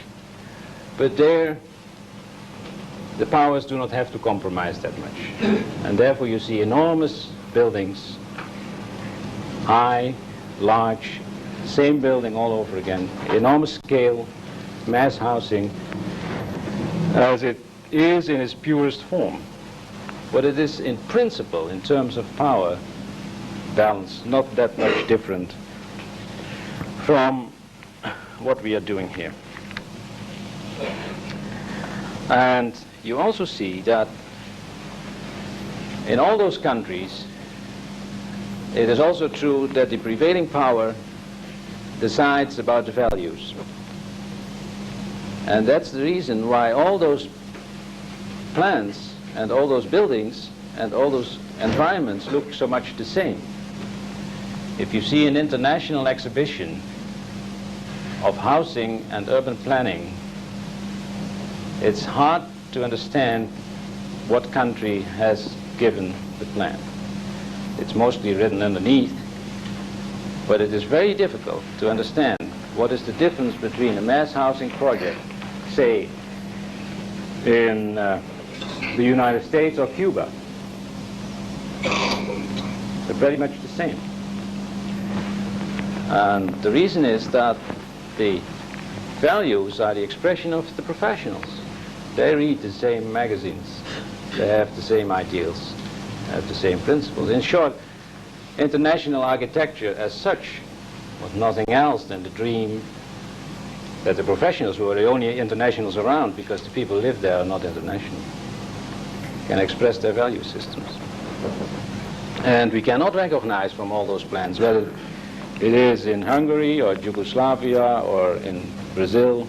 but there the powers do not have to compromise that much. And therefore you see enormous buildings, high, large, same building all over again, enormous scale, mass housing, as it is in its purest form. But it is in principle, in terms of power balance, not that much different from what we are doing here. And you also see that in all those countries, it is also true that the prevailing power decides about the values. And that's the reason why all those plans and all those buildings and all those environments look so much the same. If you see an international exhibition of housing and urban planning, it's hard to understand what country has given the plan. It's mostly written underneath, but it is very difficult to understand what is the difference between a mass housing project, say, in the United States or Cuba. They're very much the same. And the reason is that the values are the expression of the professionals. They read the same magazines. They have the same ideals, have the same principles. In short, international architecture as such was nothing else than the dream that the professionals, who are the only internationals around because the people who live there are not international, can express their value systems. And we cannot recognize from all those plans, whether it is in Hungary or Yugoslavia or in Brazil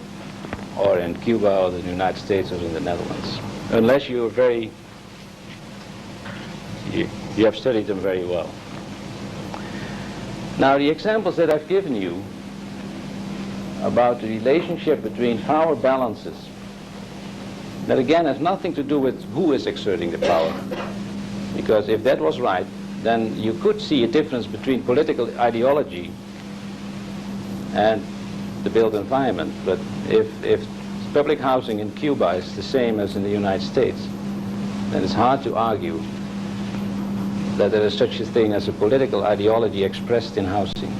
or in Cuba or the United States or in the Netherlands, unless you are very, you have studied them very well. Now, the examples that I've given you about the relationship between power balances, that again has nothing to do with who is exerting the power, because if that was right, then you could see a difference between political ideology and the built environment. But if public housing in Cuba is the same as in the United States, then it's hard to argue that there is such a thing as a political ideology expressed in housing,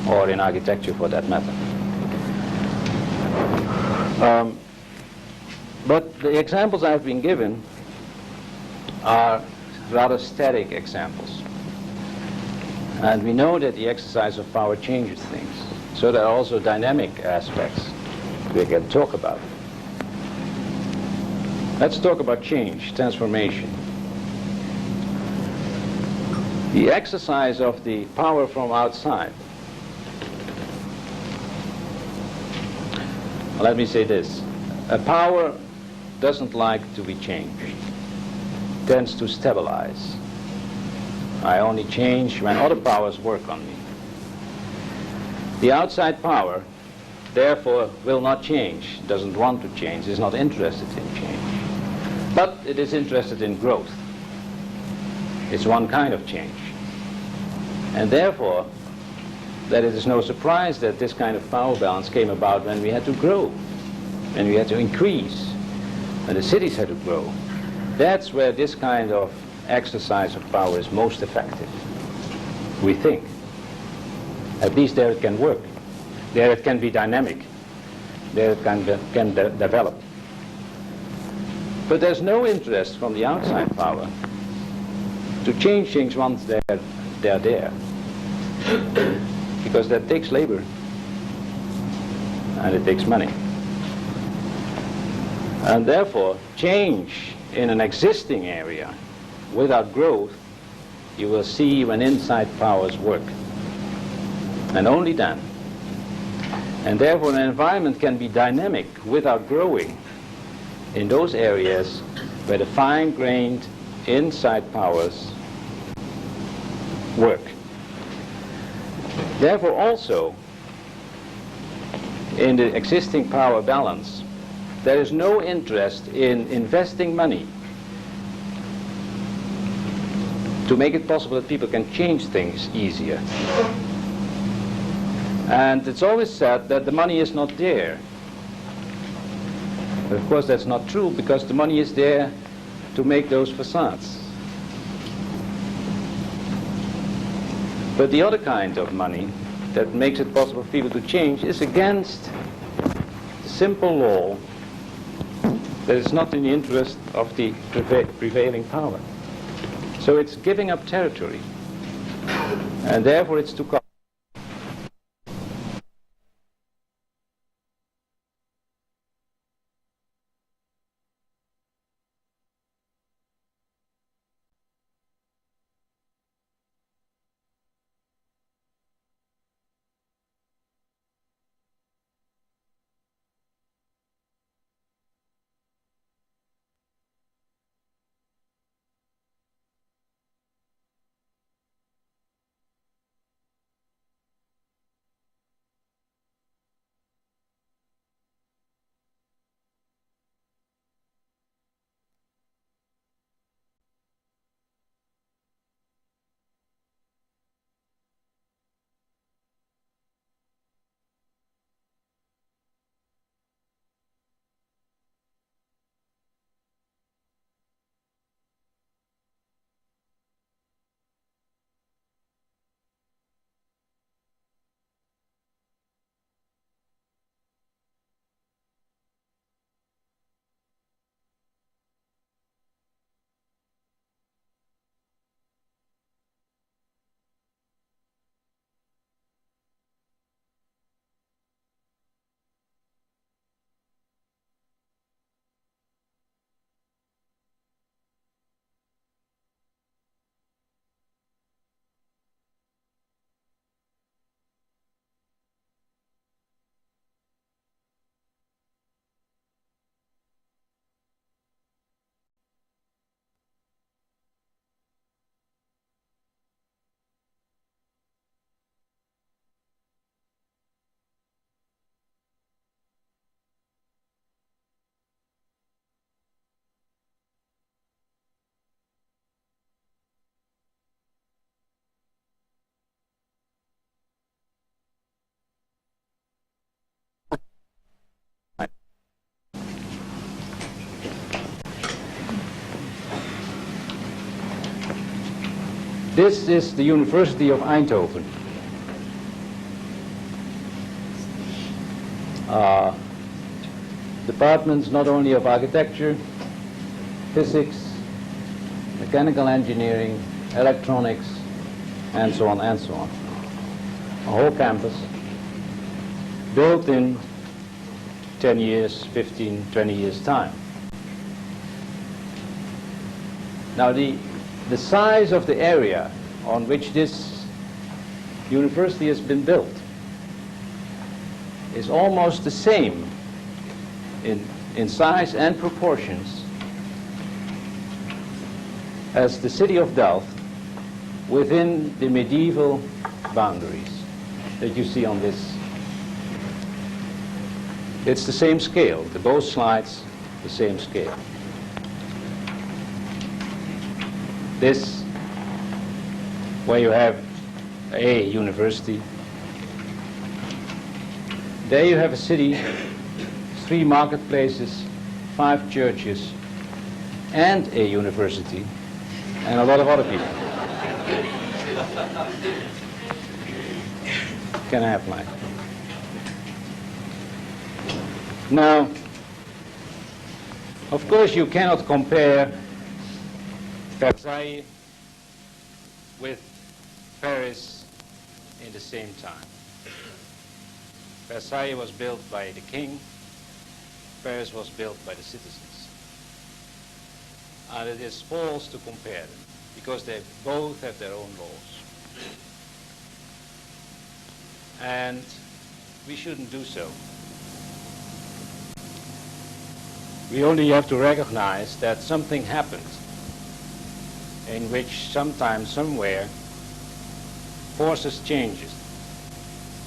or in architecture for that matter. But the examples I've been given are rather static examples. And we know that the exercise of power changes things. So there are also dynamic aspects we can talk about. Let's talk about change, transformation. The exercise of the power from outside. Let me say this. A power doesn't like to be changed. Tends to stabilize. I only change when other powers work on me. The outside power, therefore, will not change, doesn't want to change, is not interested in change. But it is interested in growth. It's one kind of change. And therefore, that it is no surprise that this kind of power balance came about when we had to grow, when we had to increase, when the cities had to grow. That's where this kind of exercise of power is most effective, we think. At least there it can work. There it can be dynamic. There it can develop. But there's no interest from the outside power to change things once they're there. Because that takes labor and it takes money. And therefore, change in an existing area without growth, you will see when inside powers work. And only then. And therefore, an environment can be dynamic without growing in those areas where the fine-grained inside powers work. Therefore, also, in the existing power balance, there is no interest in investing money to make it possible that people can change things easier. And it's always said that the money is not there. But of course that's not true, because the money is there to make those facades. But the other kind of money that makes it possible for people to change is against the simple law that it's not in the interest of the prevailing power. So it's giving up territory, and therefore it's to come. This is the University of Eindhoven. Departments not only of architecture, physics, mechanical engineering, electronics, and so on and so on. A whole campus built in 10 years, 15, 20 years' time. Now the size of the area on which this university has been built is almost the same in size and proportions as the city of Delft within the medieval boundaries that you see on this. It's the same scale, both slides, the same scale. This, where you have a university, there you have a city, 3 marketplaces, 5 churches, and a university, and a lot of other people. Can I have mine? Now, of course you cannot compare Versailles with Paris in the same time. Versailles was built by the king, Paris was built by the citizens. And it is false to compare them, because they both have their own laws. And we shouldn't do so. We only have to recognize that something happened in which sometime, somewhere, forces changes.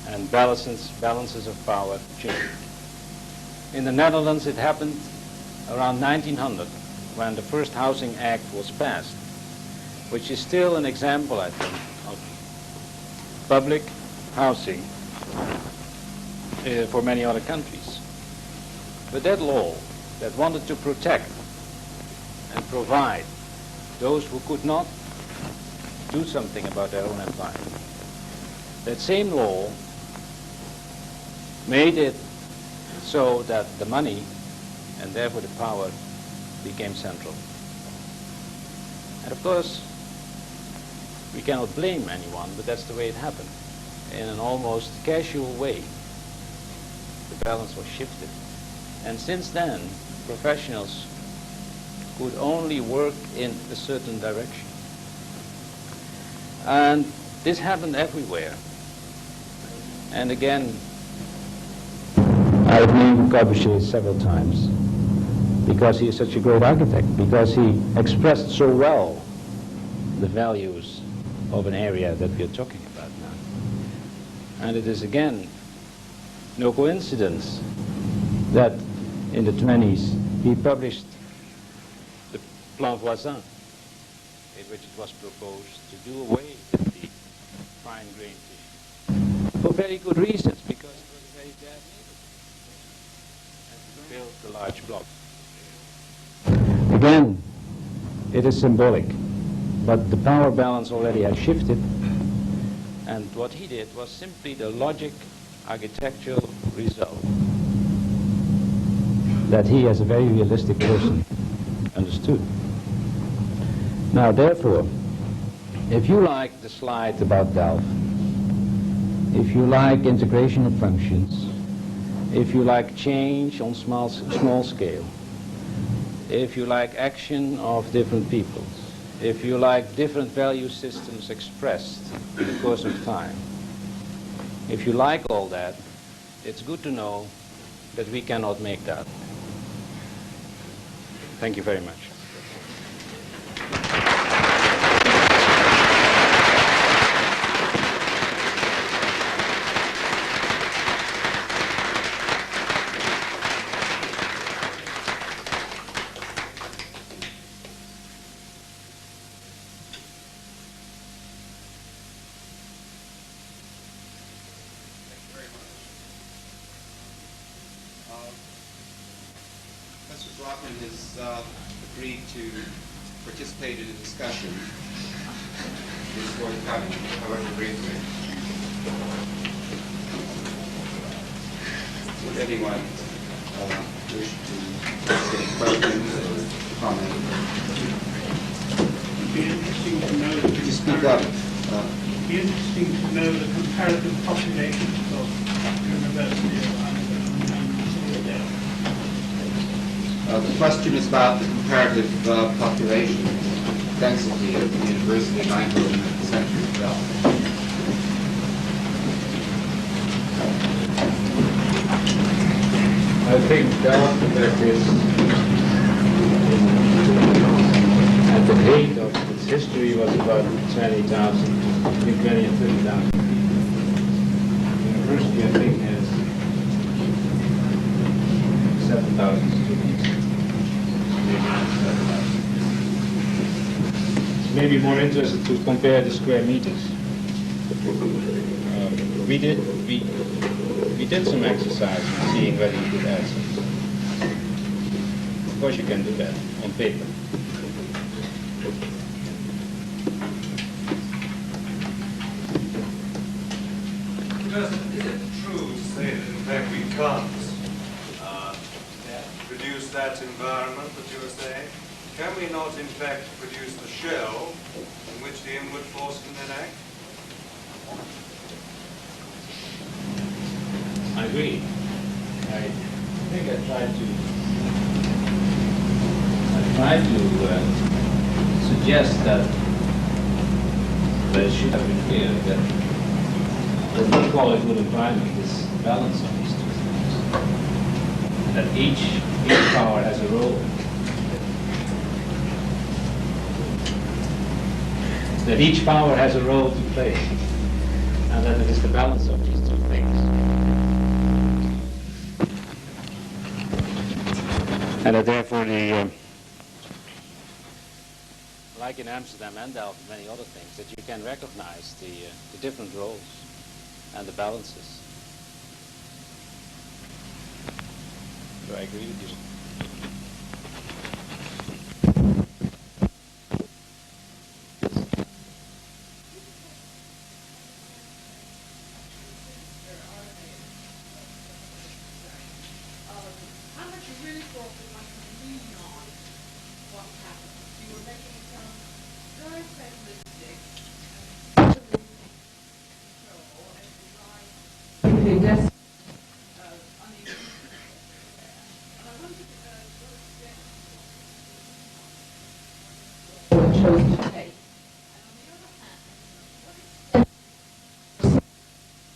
and balances of power change. In the Netherlands, it happened around 1900, when the first Housing Act was passed, which is still an example, I think, of public housing for many other countries. But that law that wanted to protect and provide those who could not do something about their own environment, that same law made it so that the money and therefore the power became central. And of course, we cannot blame anyone, but that's the way it happened. In an almost casual way, the balance was shifted. And since then, professionals could only work in a certain direction. And this happened everywhere. And again, I've named Corbusier several times because he is such a great architect, because he expressed so well the values of an area that we are talking about now. And it is again no coincidence that in the 20s he published the Plan Voisin, in which it was proposed to do away with the fine-grained tissue. For very good reasons, because it was a very bad neighborhood. And to build the large block. Again, it is symbolic, but the power balance already has shifted, and what he did was simply the logic architectural result that he, as a very realistic person, understood. Now, therefore, if you like the slide about Delft, if you like integration of functions, if you like change on small scale, if you like action of different peoples, if you like different value systems expressed in the course of time, if you like all that, it's good to know that we cannot make that. Thank you very much. Agreed to participate in a discussion. Is forthcoming, however briefly. Would anyone wish to ask any questions or comment? It'd be interesting to know. Could you speak up? It'd be interesting to know the comparative populations of the University of Eindhoven and Delft. The question is about the comparative population density of the University of Eindhoven at the center of Delft. I think Delft is at the height of its history was about 20,000, between 20 and 30,000 people. The university, I think, has 7,000 students. Maybe more interested to compare the square meters. We did some exercise in seeing whether you could add something. Of course you can do that on paper. Is it true to say that in fact we can't produce that environment that you were saying? Can we not in fact produce the shell in which the inward force can then act? I agree. I think I tried to suggest that it should have been clear that what we call a good environment is balance of these two things. That each power has a role. That each power has a role to play, and that it is the balance of these two things And that therefore like in Amsterdam and Delft, many other things, that you can recognize the different roles and the balances. Do I agree with you? How much you really thought that one could lean on what happened? You were making some very fatalistic and control and design uneven. And I wanted to what extent chose to take. And on the other hand, what extent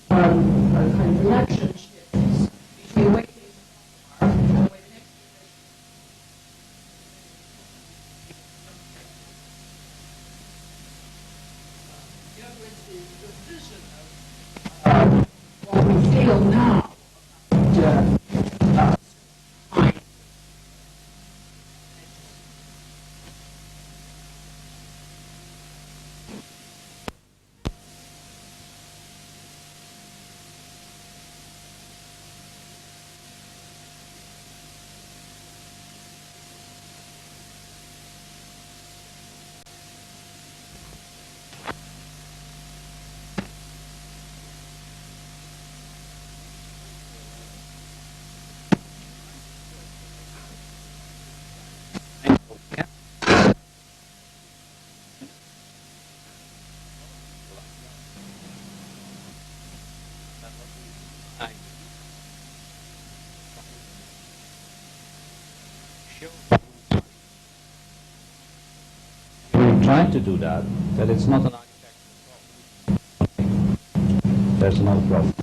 a kind of relationships between waiting and the way the next generation. The other is the vision of what we feel now. We're trying to do that it's not an architectural problem. There's another problem.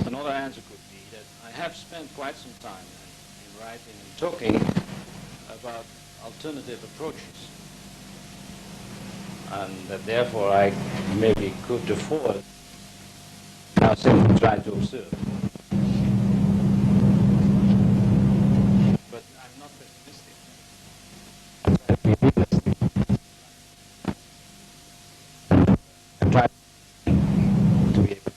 Another answer could be that I have spent quite some time in writing and talking about alternative approaches, and that therefore I maybe could afford now simply try to observe. But I'm not pessimistic. I try to be realistic. I try to be able to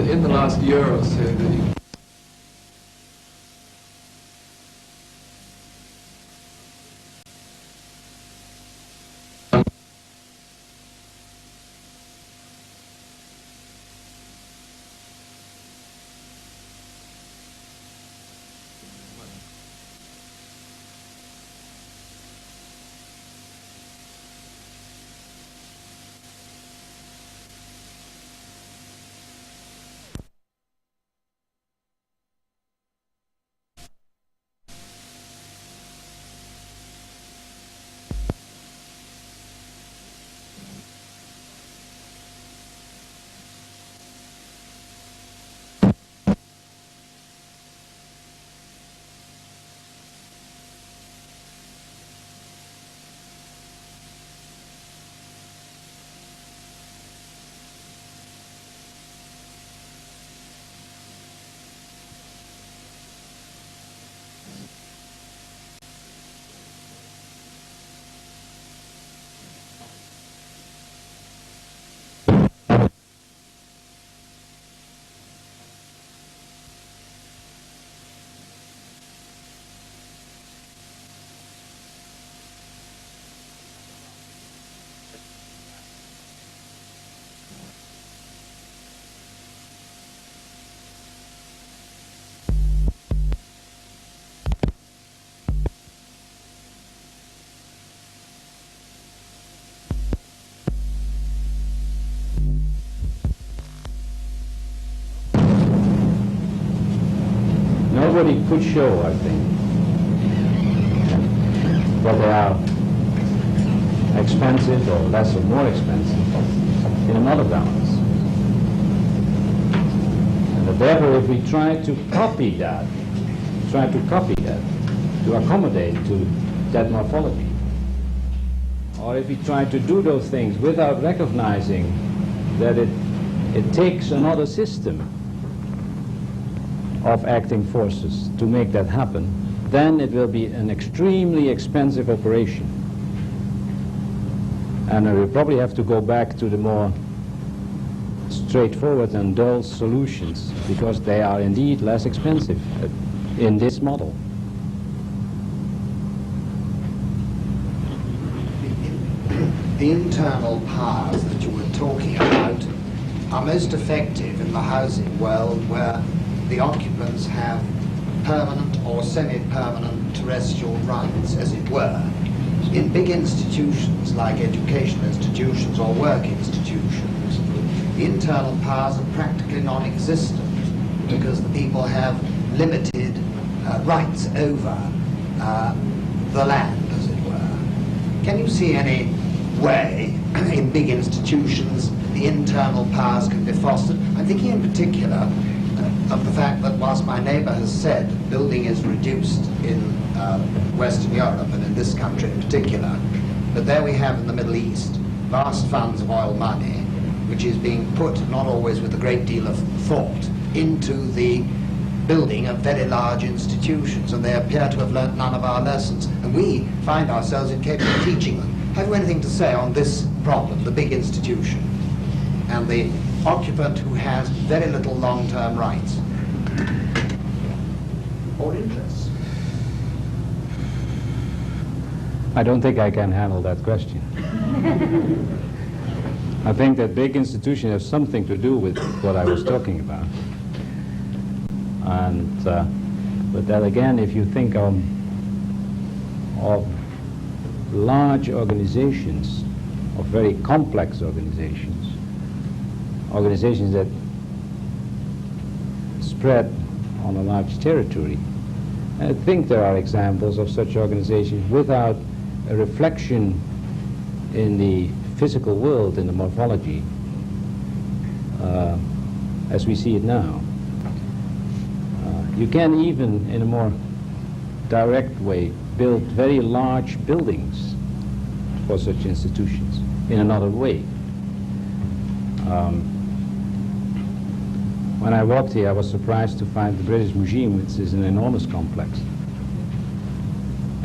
in the last year or so, the Nobody could show, I think, that they are expensive or less or more expensive in another balance. And therefore, if we try to copy that, to accommodate to that morphology, or if we try to do those things without recognizing that it takes another system of acting forces to make that happen, then it will be an extremely expensive operation. And we'll probably have to go back to the more straightforward and dull solutions, because they are indeed less expensive in this model. The internal powers that you were talking about are most effective in the housing world, where the occupants have permanent or semi-permanent terrestrial rights, as it were. In big institutions like educational institutions or work institutions, the internal powers are practically non-existent because the people have limited rights over the land, as it were. Can you see any way in big institutions the internal powers can be fostered? I'm thinking in particular of the fact that whilst my neighbour has said building is reduced in Western Europe and in this country in particular, but there we have in the Middle East vast funds of oil money which is being put, not always with a great deal of thought, into the building of very large institutions, and they appear to have learnt none of our lessons, and we find ourselves incapable of teaching them. Have you anything to say on this problem, the big institution and the occupant who has very little long-term rights or interests? I don't think I can handle that question. I think that big institution has something to do with what I was talking about. And but then again, if you think of large organizations, of very complex organizations that spread on a large territory, I think there are examples of such organizations without a reflection in the physical world, in the morphology, as we see it now. You can even, in a more direct way, build very large buildings for such institutions in another way. When I walked here, I was surprised to find the British Museum, which is an enormous complex,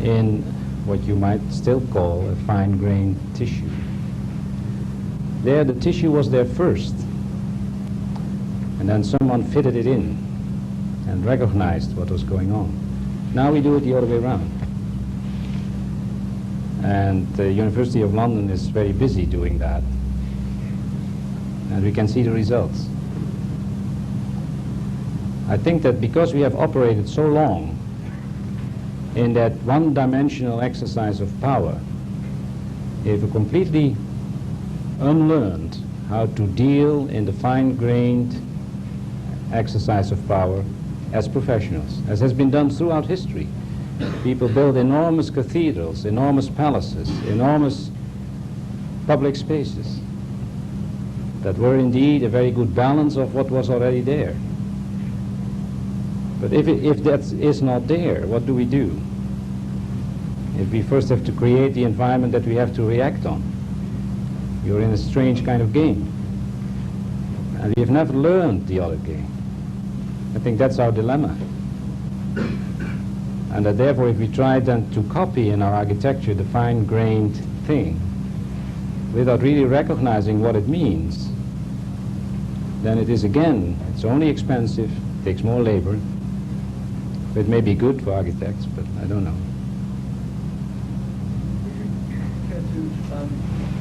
in what you might still call a fine-grained tissue. There, the tissue was there first, and then someone fitted it in and recognized what was going on. Now we do it the other way around. And the University of London is very busy doing that, and we can see the results. I think that because we have operated so long in that one-dimensional exercise of power, if we completely unlearned how to deal in the fine-grained exercise of power as professionals, as has been done throughout history. People build enormous cathedrals, enormous palaces, enormous public spaces that were indeed a very good balance of what was already there. But if that is not there, what do we do? If we first have to create the environment that we have to react on, you're in a strange kind of game. And we've never learned the other game. I think that's our dilemma. And that therefore, if we try then to copy in our architecture the fine-grained thing, without really recognizing what it means, then it is again, it's only expensive, takes more labor. It may be good for architects, but I don't know.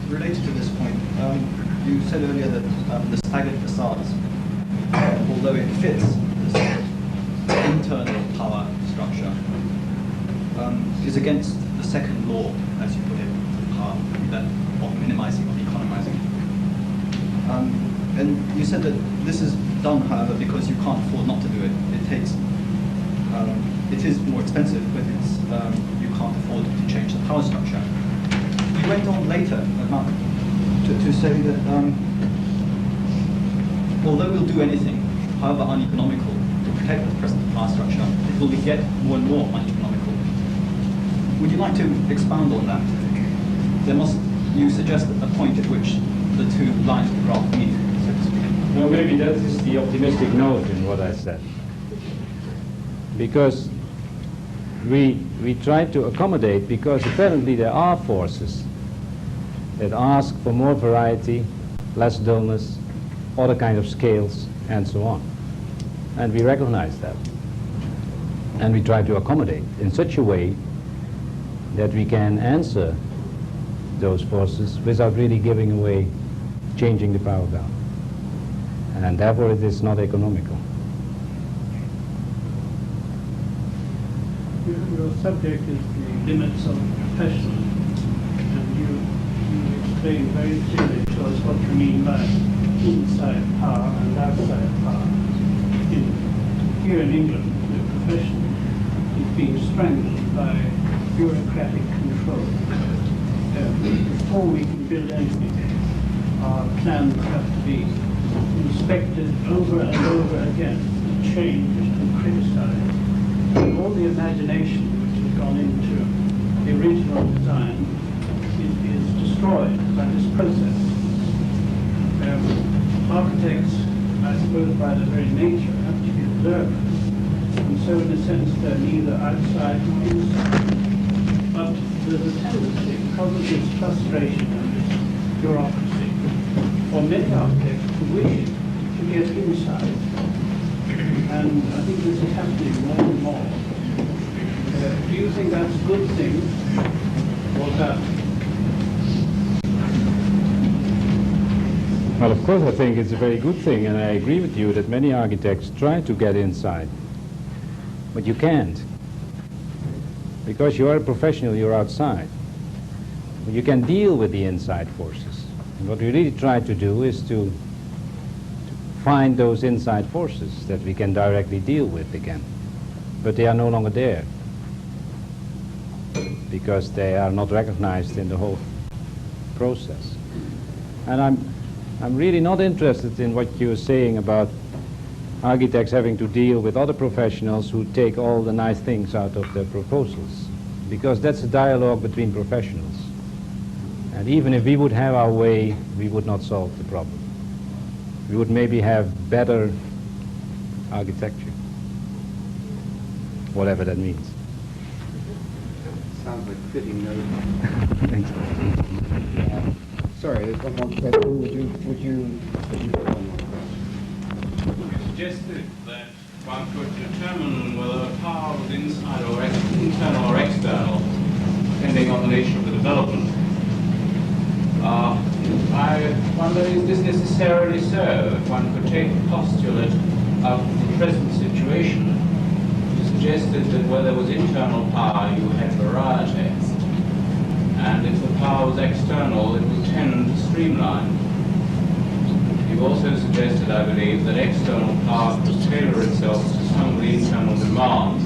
Related to this point, you said earlier that the staggered facades, although it fits this internal power structure, is against the second law, as you put it, of minimizing, of economizing. And you said that this is done, however, because you can't afford not to do it. It takes It is more expensive, but it's, you can't afford to change the power structure. He went on later to say that although we'll do anything, however uneconomical, to protect the present power structure, it will get more and more uneconomical. Would you like to expound on that? You suggest a point at which the two lines of the graph meet, so to speak. Well, maybe that is the optimistic note in what I said. Because we try to accommodate, because apparently there are forces that ask for more variety, less dullness, other kind of scales, and so on. And we recognize that. And we try to accommodate in such a way that we can answer those forces without really giving away, changing the power down. And therefore it is not economical. Your subject is the limits of professionalism, and you explain very clearly to us what you mean by inside power and outside power. Here in England, the profession is being strangled by bureaucratic control. Before we can build anything, our plans have to be inspected over and over again, changed and criticized. And all the imagination which has gone into the original design is destroyed by this process. Architects, I suppose by their very nature, have to be observers. And so in a sense they're neither outside nor inside. But there's a tendency, because of this frustration and this bureaucracy, for many architects to wish to get inside. And I think this is happening more and more. Do you think that's a good thing or bad? Well, of course I think it's a very good thing, and I agree with you that many architects try to get inside. But you can't. Because you are a professional, you're outside. But you can deal with the inside forces. And what we really try to do is to find those inside forces that we can directly deal with again. But they are no longer there, because they are not recognized in the whole process. And I'm really not interested in what you're saying about architects having to deal with other professionals who take all the nice things out of their proposals, because that's a dialogue between professionals. And even if we would have our way, we would not solve the problem. We would maybe have better architecture, whatever that means. Sounds like fitting note. Thanks. Sorry, there's one more question. Would you one more question? You suggested that one could determine whether the power was inside or internal or external, depending on the nature of the development. I wonder, is this necessarily so? If one could take the postulate of the present situation, you suggested that where there was internal power, you had variety. And if the power was external, it would tend to streamline. You also suggested, I believe, that external power could tailor itself to some of the internal demands.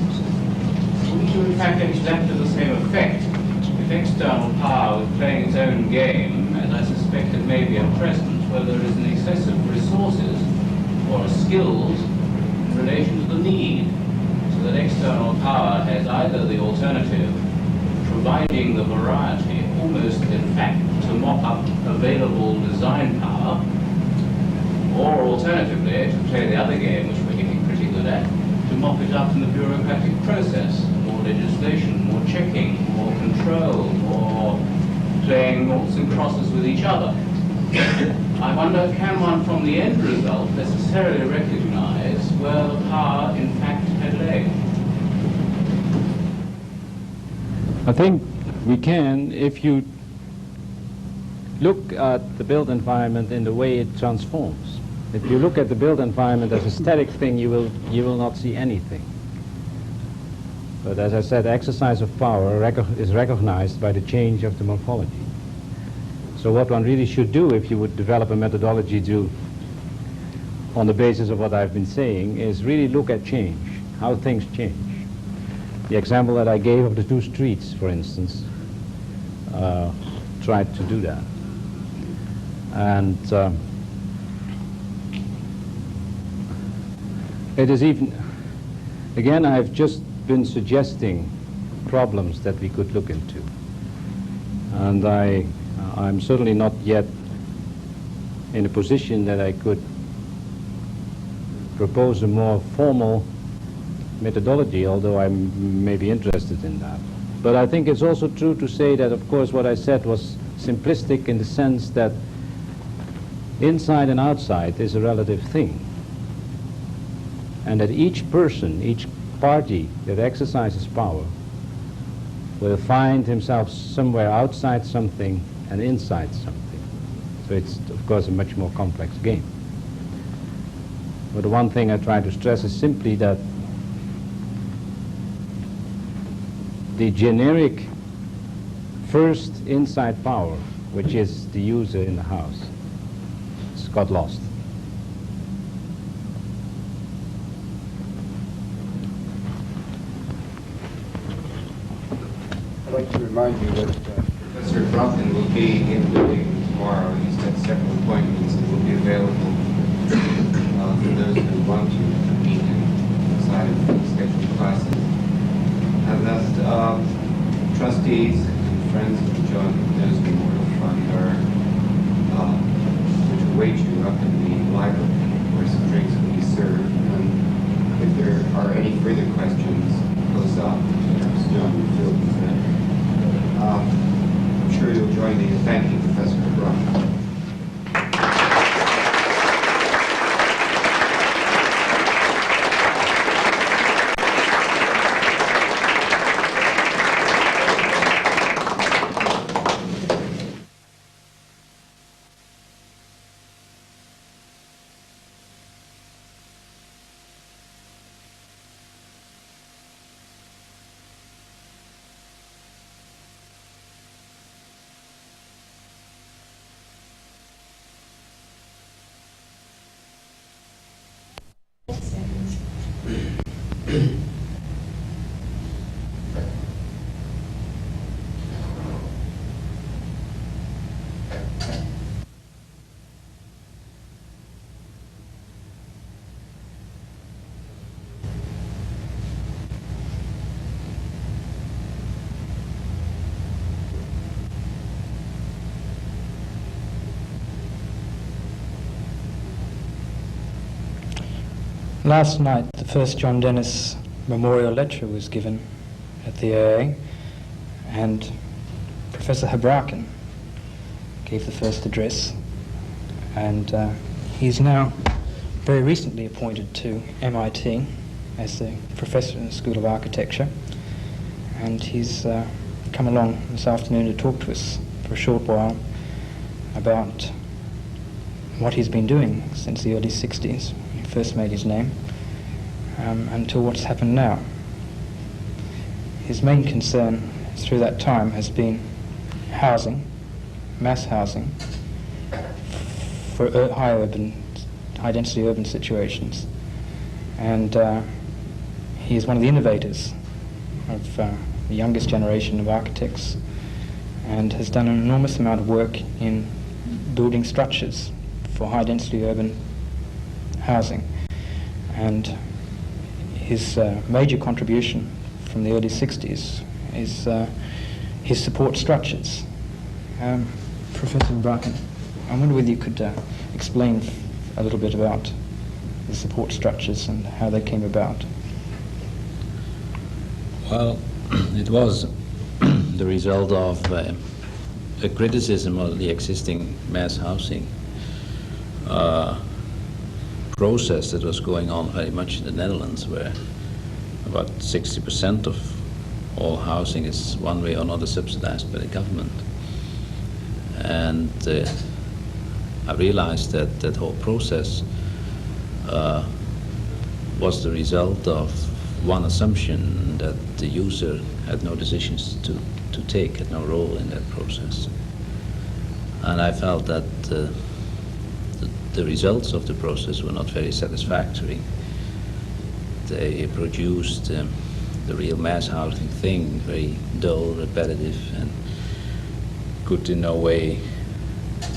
Wouldn't you, in fact, get exactly the same effect if external power was playing its own game, as I suspect it may be at present, where there is an excess of resources or skills in relation to the need, so that external power has either the alternative, providing the variety, almost in fact to mop up available design power, or alternatively, to play the other game, which we're getting pretty good at, to mop it up in the bureaucratic process, more legislation, more checking, more control, more playing noughts and crosses with each other. I wonder, can one from the end result necessarily recognize where the power in fact had lain? I think we can if you look at the built environment in the way it transforms. If you look at the built environment as a static thing, you will not see anything. But as I said, exercise of power is recognized by the change of the morphology. So what one really should do, if you would develop a methodology on the basis of what I've been saying, is really look at change, how things change. The example that I gave of the two streets, for instance, tried to do that. And it is even, again, I've just been suggesting problems that we could look into. And I'm certainly not yet in a position that I could propose a more formal methodology, although I may be interested in that. But I think it's also true to say that, of course, what I said was simplistic in the sense that inside and outside is a relative thing. And that each person, each party that exercises power will find himself somewhere outside something and inside something. So it's, of course, a much more complex game. But the one thing I try to stress is simply that the generic first inside power, which is the user in the house, it's got lost. I'd like to remind you that Professor Habraken will be in the building tomorrow. He's had several appointments and will be available for those who want to meet him outside of the scheduled classes. And thus, trustees and friends of the John Dennys Memorial Fund are to await you up in the library where some drinks will be served. And if there are any further questions, close up. Perhaps John will fill these in. I'm sure you'll join me in thanking Professor Habraken. Last night, the first John Dennys Memorial Lecture was given at the AA, and Professor Habraken gave the first address, and he's now very recently appointed to MIT as the professor in the School of Architecture, and he's come along this afternoon to talk to us for a short while about what he's been doing since the early 60s. First made his name, until what's happened now. His main concern through that time has been housing, mass housing, for high density urban situations. And he is one of the innovators of the youngest generation of architects, and has done an enormous amount of work in building structures for high density urban housing. And his major contribution from the early 60s is his support structures. Professor Habraken, I wonder whether you could explain a little bit about the support structures and how they came about. Well, it was the result of a criticism of the existing mass housing process that was going on very much in the Netherlands, where about 60% of all housing is one way or another subsidized by the government. And I realized that that whole process was the result of one assumption, that the user had no decisions to take, had no role in that process. And I felt that the results of the process were not very satisfactory. They produced the the real mass housing thing very dull, repetitive, and could in no way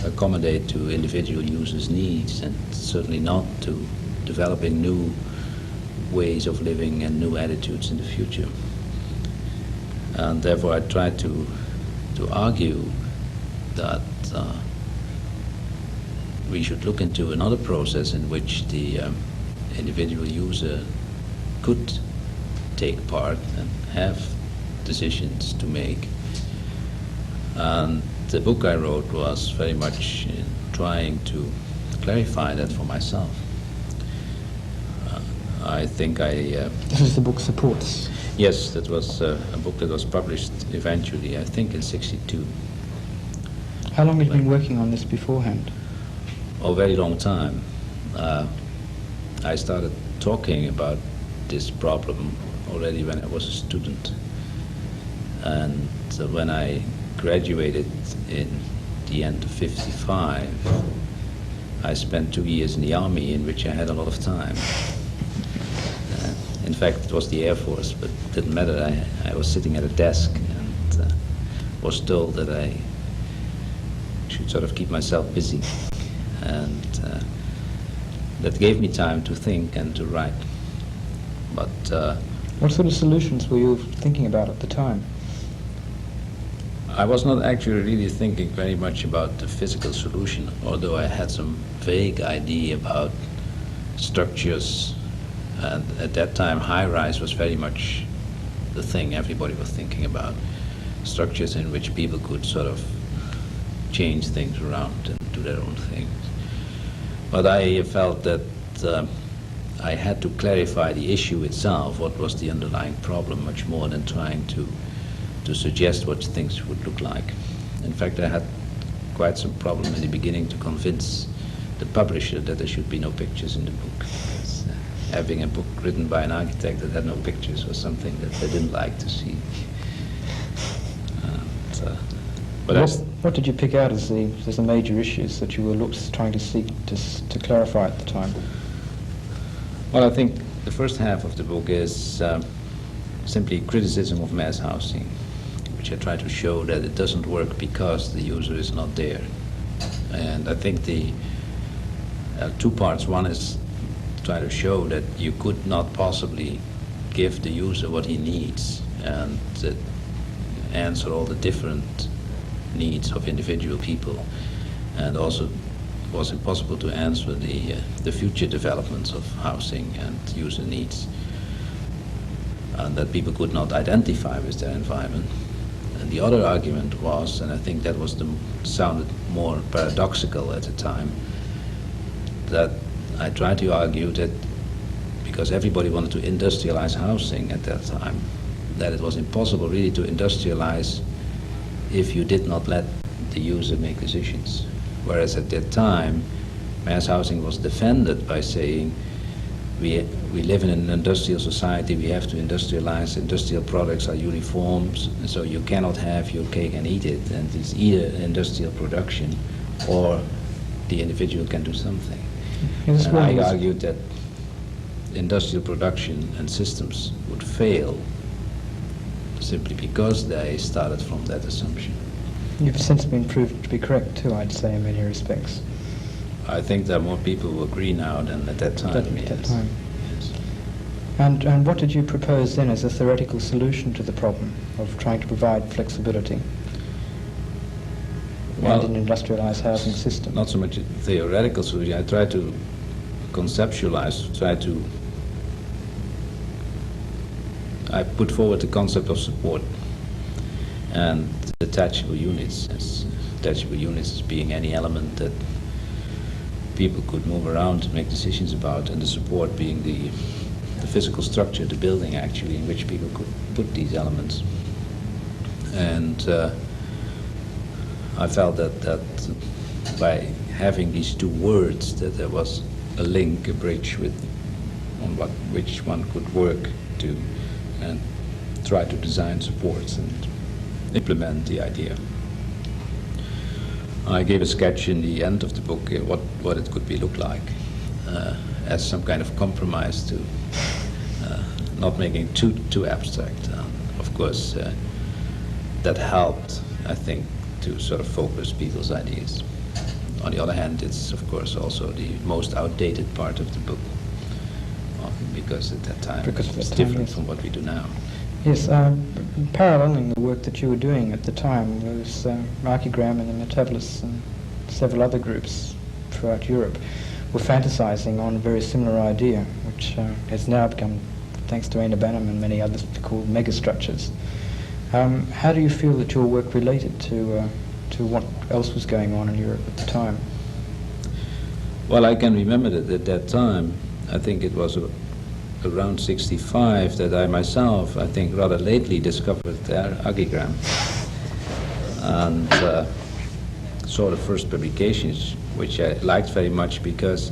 accommodate to individual users' needs, and certainly not to developing new ways of living and new attitudes in the future. And therefore I tried to argue that we should look into another process in which the individual user could take part and have decisions to make. And the book I wrote was very much trying to clarify that for myself. I think This is the book Supports. Yes, that was a book that was published eventually, I think in '62. How long had you been working on this beforehand? A very long time. I started talking about this problem already when I was a student. And so when I graduated in the end of '55, I spent 2 years in the army, in which I had a lot of time. In fact, it was the Air Force, but it didn't matter. I was sitting at a desk and was told that I should sort of keep myself busy. And that gave me time to think and to write. But what sort of solutions were you thinking about at the time? I was not actually really thinking very much about the physical solution, although I had some vague idea about structures. And at that time, high-rise was very much the thing everybody was thinking about. Structures in which people could sort of change things around and do their own things. But I felt that I had to clarify the issue itself, what was the underlying problem, much more than trying to suggest what things would look like. In fact, I had quite some problem in the beginning to convince the publisher that there should be no pictures in the book. Having a book written by an architect that had no pictures was something that they didn't like to see. What did you pick out as the major issues that you were trying to seek to clarify at the time? Well, I think the first half of the book is simply criticism of mass housing, which I try to show that it doesn't work because the user is not there. And I think the two parts. One is try to show that you could not possibly give the user what he needs and answer all the different needs of individual people, and also it was impossible to answer the future developments of housing and user needs, and that people could not identify with their environment. And the other argument was, and I think that was sounded more paradoxical at the time, that I tried to argue that because everybody wanted to industrialize housing at that time, that it was impossible really to industrialize if you did not let the user make decisions. Whereas at that time, mass housing was defended by saying, we live in an industrial society, we have to industrialize, industrial products are uniforms, and so you cannot have your cake and eat it, and it's either industrial production or the individual can do something. Yes, and I argued that industrial production and systems would fail simply because they started from that assumption. You've since been proved to be correct too, I'd say, in many respects. I think there are more people who agree now than at that time. At that time. Yes. And what did you propose then as a theoretical solution to the problem of trying to provide flexibility and an industrialized housing system? Not so much a theoretical solution. I tried to conceptualize, I put forward the concept of support and detachable units. Detachable units as being any element that people could move around and make decisions about, and the support being the physical structure, the building actually, in which people could put these elements. And I felt that by having these two words, that there was a link, a bridge on which one could work to and try to design supports and implement the idea. I gave a sketch in the end of the book what it could look like as some kind of compromise to not making too abstract. Of course, that helped, I think, to sort of focus people's ideas. On the other hand, it's of course also the most outdated part of the book, because at that time it was different from what we do now. Yes, paralleling the work that you were doing at the time, there was Archigram and the Metabolists and several other groups throughout Europe were fantasizing on a very similar idea, which has now become, thanks to Einar Banham and many others, called megastructures. How do you feel that your work related to what else was going on in Europe at the time? Well, I can remember that at that time, I think it was around 65 that I myself, I think rather lately, discovered their Archigram and saw the first publications, which I liked very much, because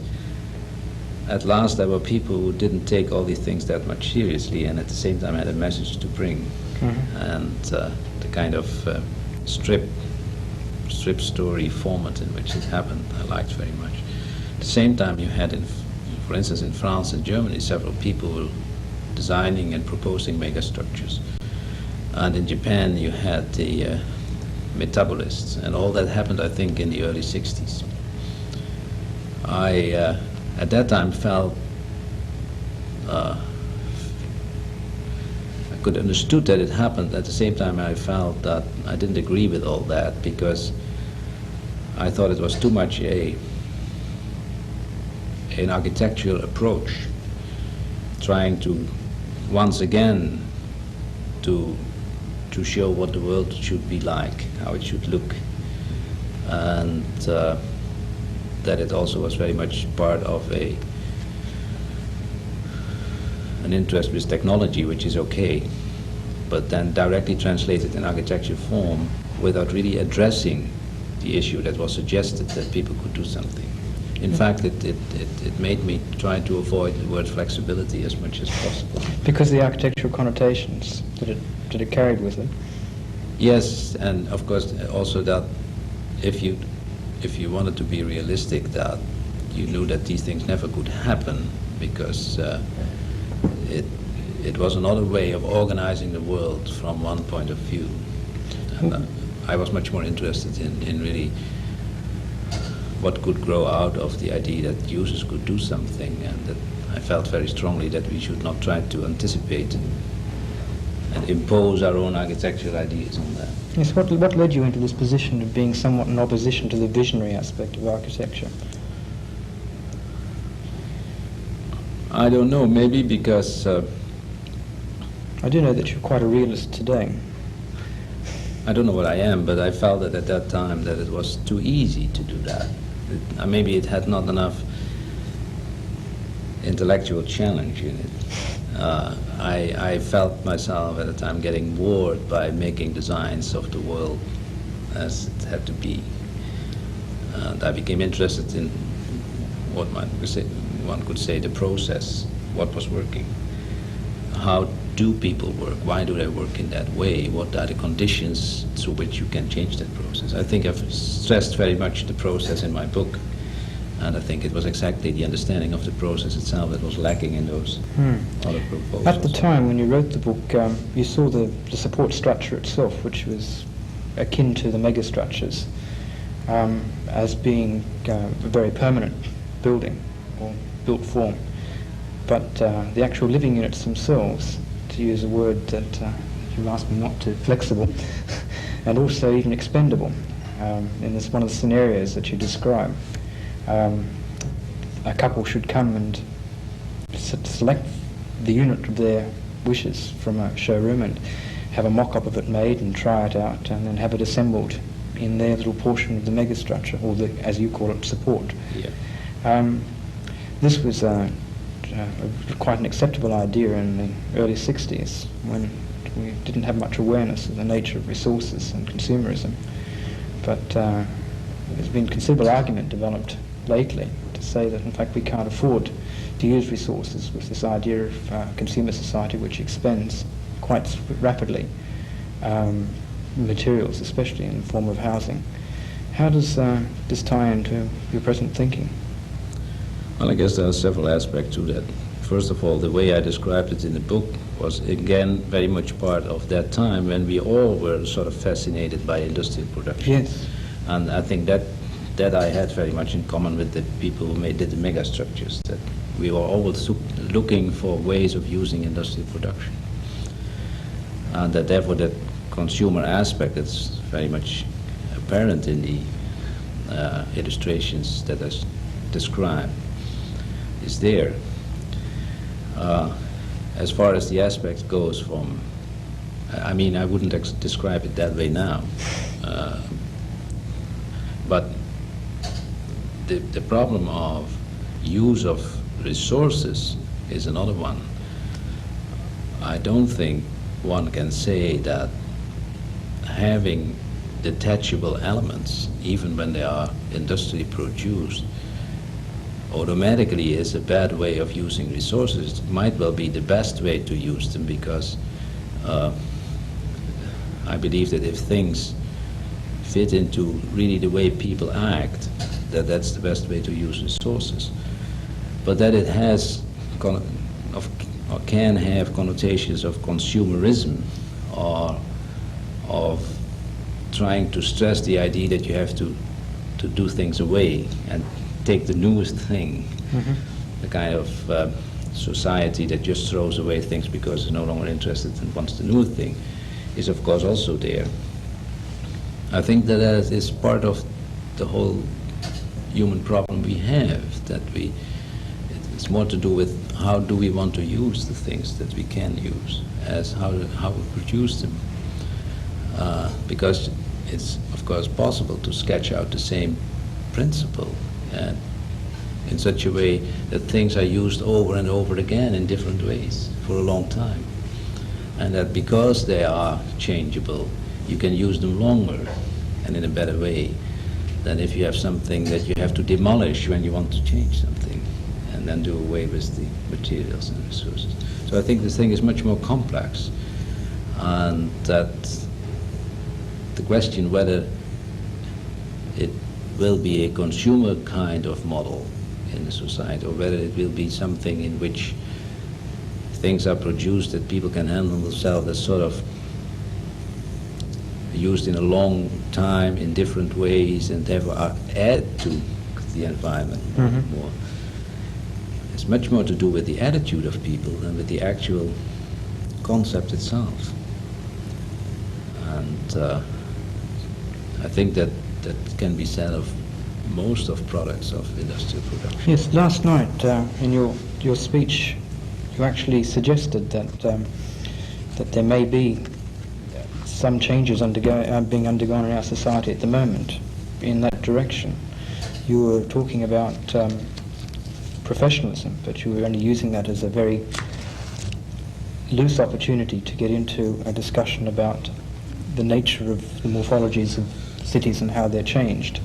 at last there were people who didn't take all these things that much seriously, and at the same time had a message to bring. And the kind of strip story format in which it happened, I liked very much. At the same time, you had, for instance, in France and Germany, several people who were designing and proposing megastructures. And in Japan, you had the metabolists, and all that happened, I think, in the early 60s. I, at that time, felt I could understood that it happened. At the same time, I felt that I didn't agree with all that, because I thought it was too much an architectural approach, trying to once again to show what the world should be like, how it should look, and that it also was very much part of an interest with technology, which is okay, but then directly translated in architecture form without really addressing the issue that was suggested, that people could do something. In fact, it made me try to avoid the word flexibility as much as possible. Because of the architectural connotations that it carried with it? Yes, and of course also that if you wanted to be realistic, that you knew that these things never could happen, because it was another way of organizing the world from one point of view. And I was much more interested in really what could grow out of the idea that users could do something, and that I felt very strongly that we should not try to anticipate and impose our own architectural ideas on that. Yes, what led you into this position of being somewhat in opposition to the visionary aspect of architecture? I don't know, maybe because I do know that you're quite a realist today. I don't know what I am, but I felt that at that time that it was too easy to do that. Maybe it had not enough intellectual challenge in it. I felt myself at the time getting bored by making designs of the world as it had to be. And I became interested in what one could say the process, what was working. How do people work? Why do they work in that way? What are the conditions through which you can change that process? I think I've stressed very much the process in my book, and I think it was exactly the understanding of the process itself that was lacking in those other proposals. At the time when you wrote the book, you saw the support structure itself, which was akin to the megastructures, as being a very permanent building or built form. But the actual living units themselves, to use a word that you asked me not to, flexible, and also even expendable, in this one of the scenarios that you describe. A couple should come and select the unit of their wishes from a showroom and have a mock-up of it made and try it out, and then have it assembled in their little portion of the megastructure, or the, as you call it, support. Yeah. This was quite an acceptable idea in the early 60s, when we didn't have much awareness of the nature of resources and consumerism. But there's been considerable argument developed lately to say that in fact we can't afford to use resources with this idea of consumer society which expends quite rapidly materials, especially in the form of housing. How does this tie into your present thinking? Well, I guess there are several aspects to that. first of all, the way I described it in the book was again very much part of that time when we all were sort of fascinated by industrial production. Yes. And I think that I had very much in common with the people who did the megastructures, that we were always looking for ways of using industrial production. And that therefore that consumer aspect that's very much apparent in the illustrations that I described is there. As far as the aspect goes from, I mean, I wouldn't describe it that way now, but the problem of use of resources is another one. I don't think one can say that having detachable elements, even when they are industrially produced, automatically is a bad way of using resources. It might well be the best way to use them, because I believe that if things fit into really the way people act, that's the best way to use resources. But that it has or can have connotations of consumerism, or of trying to stress the idea that you have to do things away and take the newest thing, the kind of society that just throws away things because it's no longer interested and wants the new thing, is of course also there. I think that is part of the whole human problem we have, that it's more to do with how do we want to use the things that we can use, as how we produce them. Because it's of course possible to sketch out the same principle and in such a way that things are used over and over again in different ways for a long time, and that because they are changeable, you can use them longer and in a better way than if you have something that you have to demolish when you want to change something and then do away with the materials and resources. So I think this thing is much more complex, and that the question whether it will be a consumer kind of model in the society, or whether it will be something in which things are produced that people can handle themselves as sort of used in a long time in different ways and therefore add to the environment more. It's much more to do with the attitude of people than with the actual concept itself. And I think that can be said of most of products of industrial production. Yes, last night in your speech, you actually suggested that that there may be some changes being undergone in our society at the moment in that direction. You were talking about professionalism, but you were only using that as a very loose opportunity to get into a discussion about the nature of the morphologies of cities and how they're changed.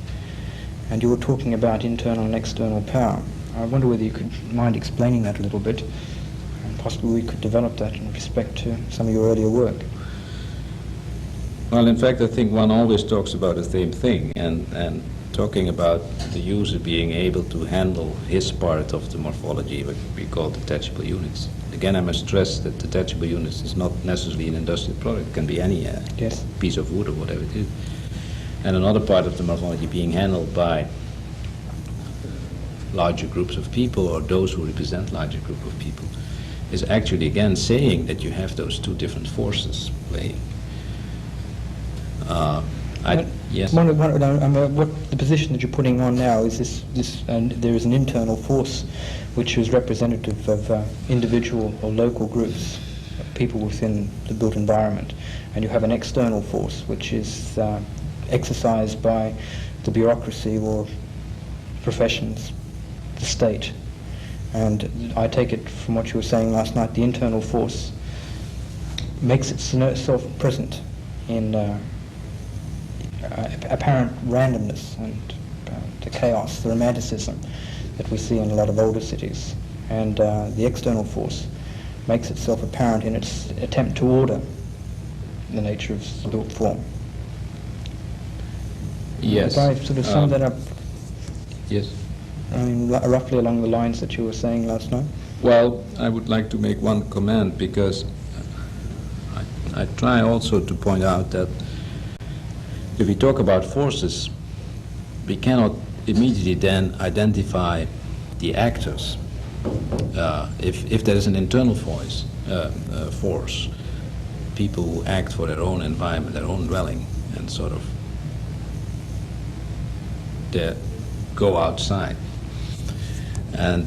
And you were talking about internal and external power. I wonder whether you could mind explaining that a little bit, and possibly we could develop that in respect to some of your earlier work. Well, in fact, I think one always talks about the same thing, and talking about the user being able to handle his part of the morphology, what we call detachable units. Again, I must stress that detachable units is not necessarily an industrial product. It can be any piece of wood or whatever it is. And another part of the morphology being handled by larger groups of people, or those who represent larger group of people, is actually again saying that you have those two different forces playing. Yes. What the position that you're putting on now is this there is an internal force which is representative of individual or local groups, people within the built environment, and you have an external force which is exercised by the bureaucracy or professions, the state. And I take it from what you were saying last night, the internal force makes itself present in apparent randomness and the chaos, the romanticism that we see in a lot of older cities. And the external force makes itself apparent in its attempt to order the nature of the built form. Yes. If I sort of sum that up, yes. I mean, roughly along the lines that you were saying last night. Well, I would like to make one comment, because I try also to point out that if we talk about forces, we cannot immediately then identify the actors. If there is an internal force, people who act for their own environment, their own dwelling, and sort of they go outside. And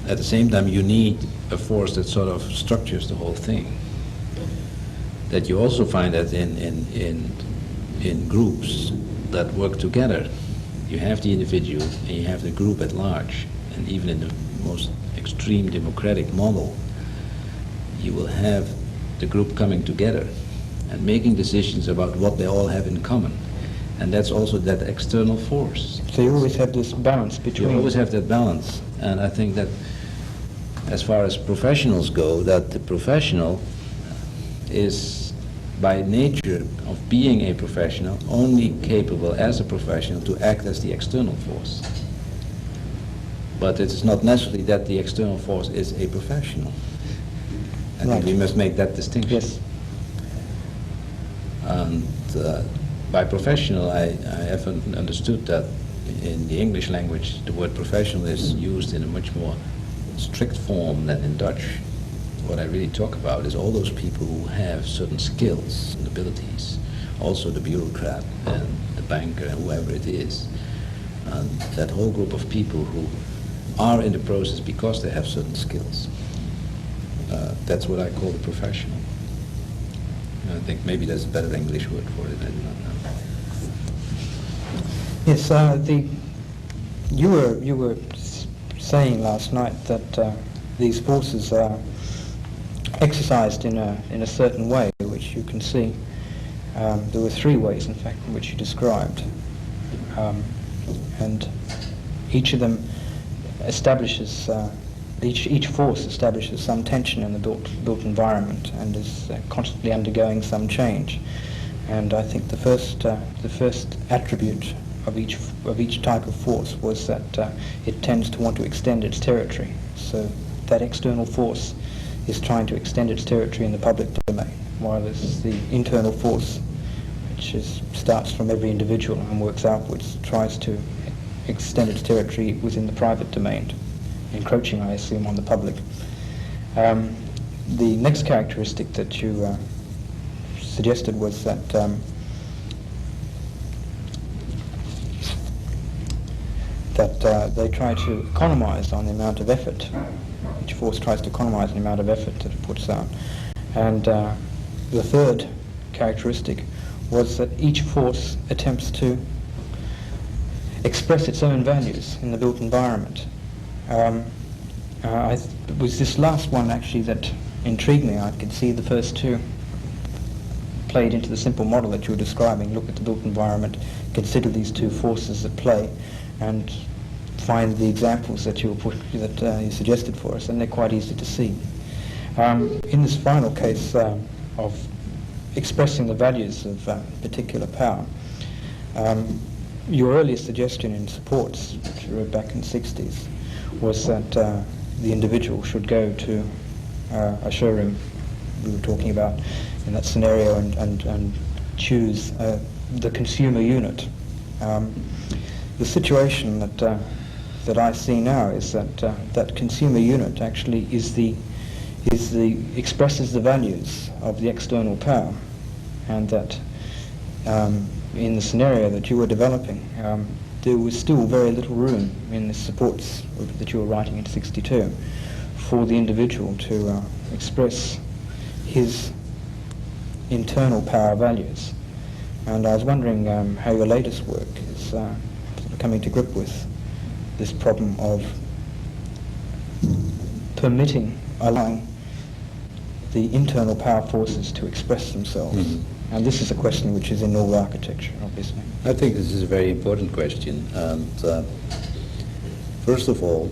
at the same time, you need a force that sort of structures the whole thing. That you also find that in groups that work together. You have the individual and you have the group at large. And even in the most extreme democratic model, you will have the group coming together and making decisions about what they all have in common. And that's also that external force. So you always have this balance between... You always have that balance. And I think that as far as professionals go, that the professional is by nature of being a professional only capable as a professional to act as the external force. But it is not necessarily that the external force is a professional. I think we must make that distinction. Yes. And by professional, I have understood that in the English language, the word professional is used in a much more strict form than in Dutch. What I really talk about is all those people who have certain skills and abilities, also the bureaucrat and the banker and whoever it is. And that whole group of people who are in the process because they have certain skills. That's what I call the professional. I think maybe there's a better English word for it, I do not know. Yes, you were saying last night that these forces are exercised in a certain way, which you can see. There were three ways, in fact, in which you described, and each of them establishes. Each force establishes some tension in the built environment and is constantly undergoing some change. And I think the first attribute of each type of force was that it tends to want to extend its territory. So that external force is trying to extend its territory in the public domain, while there's the internal force, which starts from every individual and works outwards, tries to extend its territory within the private domain, encroaching, I assume, on the public. The next characteristic that you suggested was that they try to economize on the amount of effort. Each force tries to economize on the amount of effort that it puts out. And the third characteristic was that each force attempts to express its own values in the built environment. It was this last one actually that intrigued me. I could see the first two played into the simple model that you were describing. Look at the built environment, consider these two forces at play, and find the examples that you suggested for us, and they're quite easy to see. In this final case of expressing the values of particular power, your earlier suggestion in supports, which you wrote back in the 60s, was that the individual should go to a showroom we were talking about in that scenario and choose the consumer unit. The situation that I see now is that that consumer unit actually expresses the values of the external power, and that in the scenario that you were developing, there was still very little room in the supports that you were writing in '62 for the individual to express his internal power values. And I was wondering how your latest work is coming to grip with this problem of allowing the internal power forces to express themselves. Mm-hmm. And this is a question which is in all architecture, obviously. I think this is a very important question. And first of all,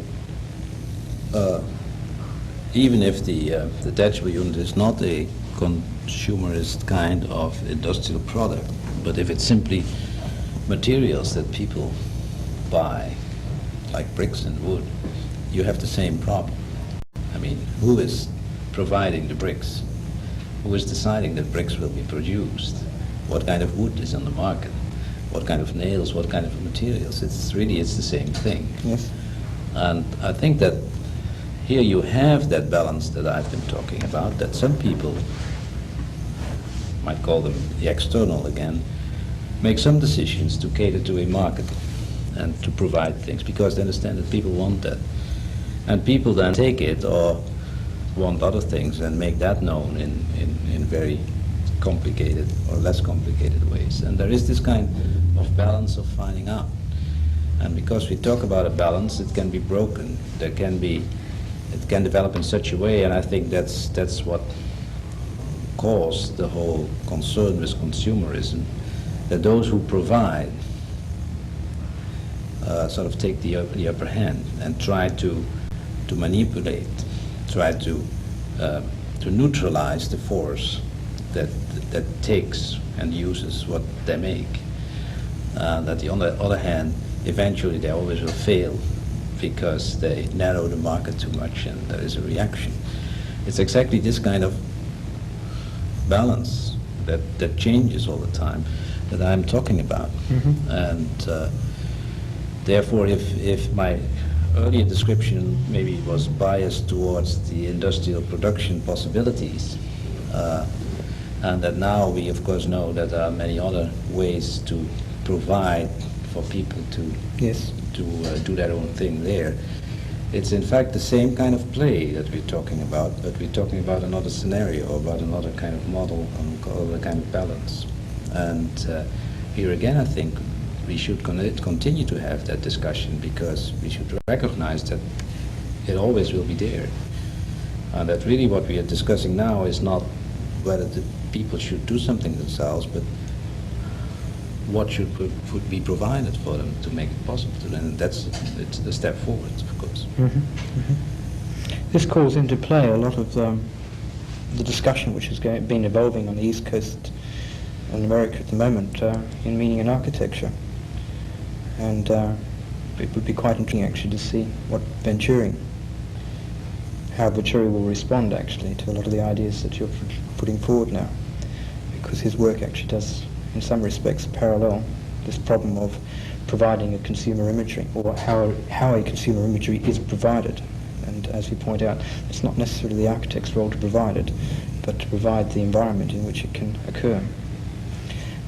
even if the detachable unit is not a consumerist kind of industrial product, but if it's simply materials that people buy, like bricks and wood, you have the same problem. I mean, who is providing the bricks? Who is deciding that bricks will be produced? What kind of wood is on the market? What kind of nails? What kind of materials? It's the same thing. Yes. And I think that here you have that balance that I've been talking about, that some people, might call them the external again, make some decisions to cater to a market and to provide things because they understand that people want that. And people then take it or want other things and make that known in very complicated or less complicated ways. And there is this kind of balance of finding out. And because we talk about a balance, it can be broken. It can develop in such a way, and I think that's what caused the whole concern with consumerism, that those who provide sort of take the upper hand and try to manipulate, try to neutralize the force that takes and uses what they make. That on the other hand, eventually they always will fail because they narrow the market too much and there is a reaction. It's exactly this kind of balance that changes all the time that I'm talking about. Mm-hmm. And therefore, if my earlier description maybe was biased towards the industrial production possibilities, and that now we of course know that there are many other ways to provide for people to do their own thing there. It's in fact the same kind of play that we're talking about, but we're talking about another scenario, about another kind of model, another kind of balance. And here again, I think we should continue to have that discussion because we should recognize that it always will be there. And that really what we are discussing now is not whether the people should do something themselves, but what should be provided for them to make it possible to them. And it's a step forward, of course. Mm-hmm. Mm-hmm. This calls into play a lot of the discussion which has been evolving on the East Coast in America at the moment in meaning and architecture. And it would be quite interesting actually to see how Venturi will respond actually to a lot of the ideas that you're putting forward now, because his work actually does in some respects parallel this problem of providing a consumer imagery, or how a consumer imagery is provided. And as you point out, it's not necessarily the architect's role to provide it, but to provide the environment in which it can occur.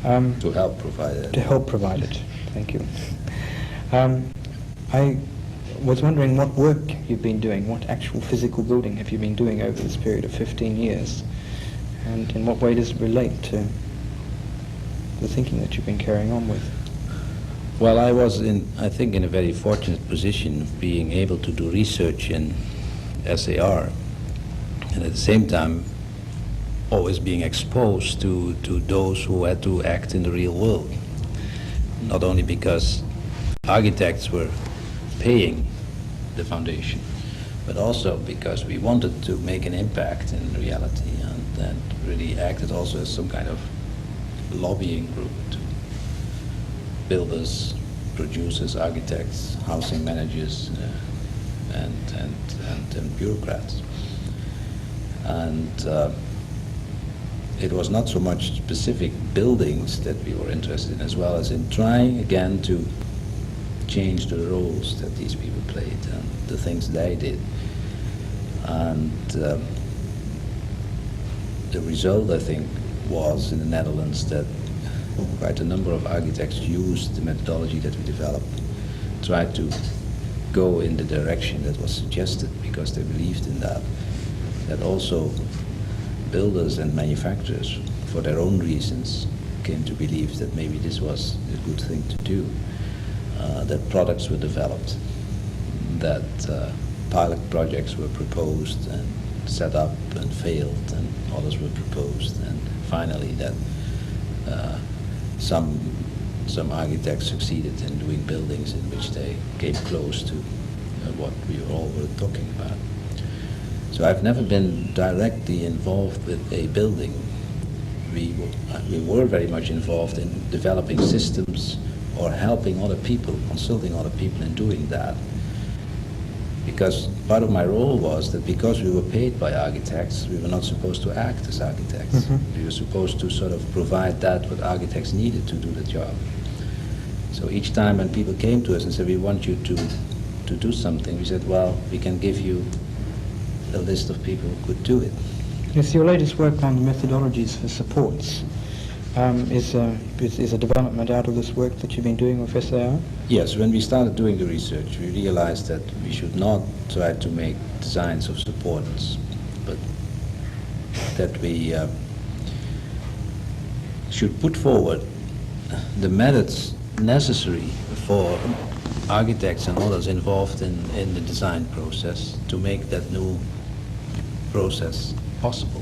To help provide it. To help provide it. Thank you. I was wondering what work you've been doing, what actual physical building have you been doing over this period of 15 years, and in what way does it relate to the thinking that you've been carrying on with? Well, I was I think in a very fortunate position of being able to do research in SAR, and at the same time always being exposed to those who had to act in the real world. Not only because architects were paying the foundation, but also because we wanted to make an impact in reality, and really acted also as some kind of lobbying group to builders, producers, architects, housing managers, and bureaucrats. And it was not so much specific buildings that we were interested in, as well as in trying again to change the roles that these people played and the things they did. And the result, I think, was in the Netherlands that quite a number of architects used the methodology that we developed, tried to go in the direction that was suggested because they believed in that. That also builders and manufacturers, for their own reasons, came to believe that maybe this was a good thing to do, that products were developed, that pilot projects were proposed and set up and failed, and others were proposed, and finally that some architects succeeded in doing buildings in which they came close to what we all were talking about. So I've never been directly involved with a building. We were very much involved in developing systems or helping other people, consulting other people in doing that. because part of my role was that because we were paid by architects, we were not supposed to act as architects. We were supposed to sort of provide that what architects needed to do the job. So each time when people came to us and said, we want you to do something, we said, well, we can give you a list of people who could do it. Yes, your latest work on methodologies for supports is a development out of this work that you've been doing with SAR? Yes, when we started doing the research, we realized that we should not try to make designs of supports, but that we should put forward the methods necessary for architects and others involved in the design process to make that new process possible.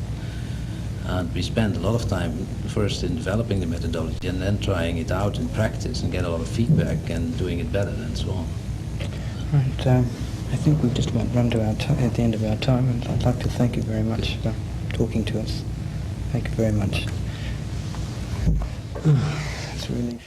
And we spent a lot of time first in developing the methodology and then trying it out in practice and get a lot of feedback and doing it better and so on. Right, I think we've just about run to at the end of our time, and I'd like to thank you very much for talking to us. Thank you very much. It's really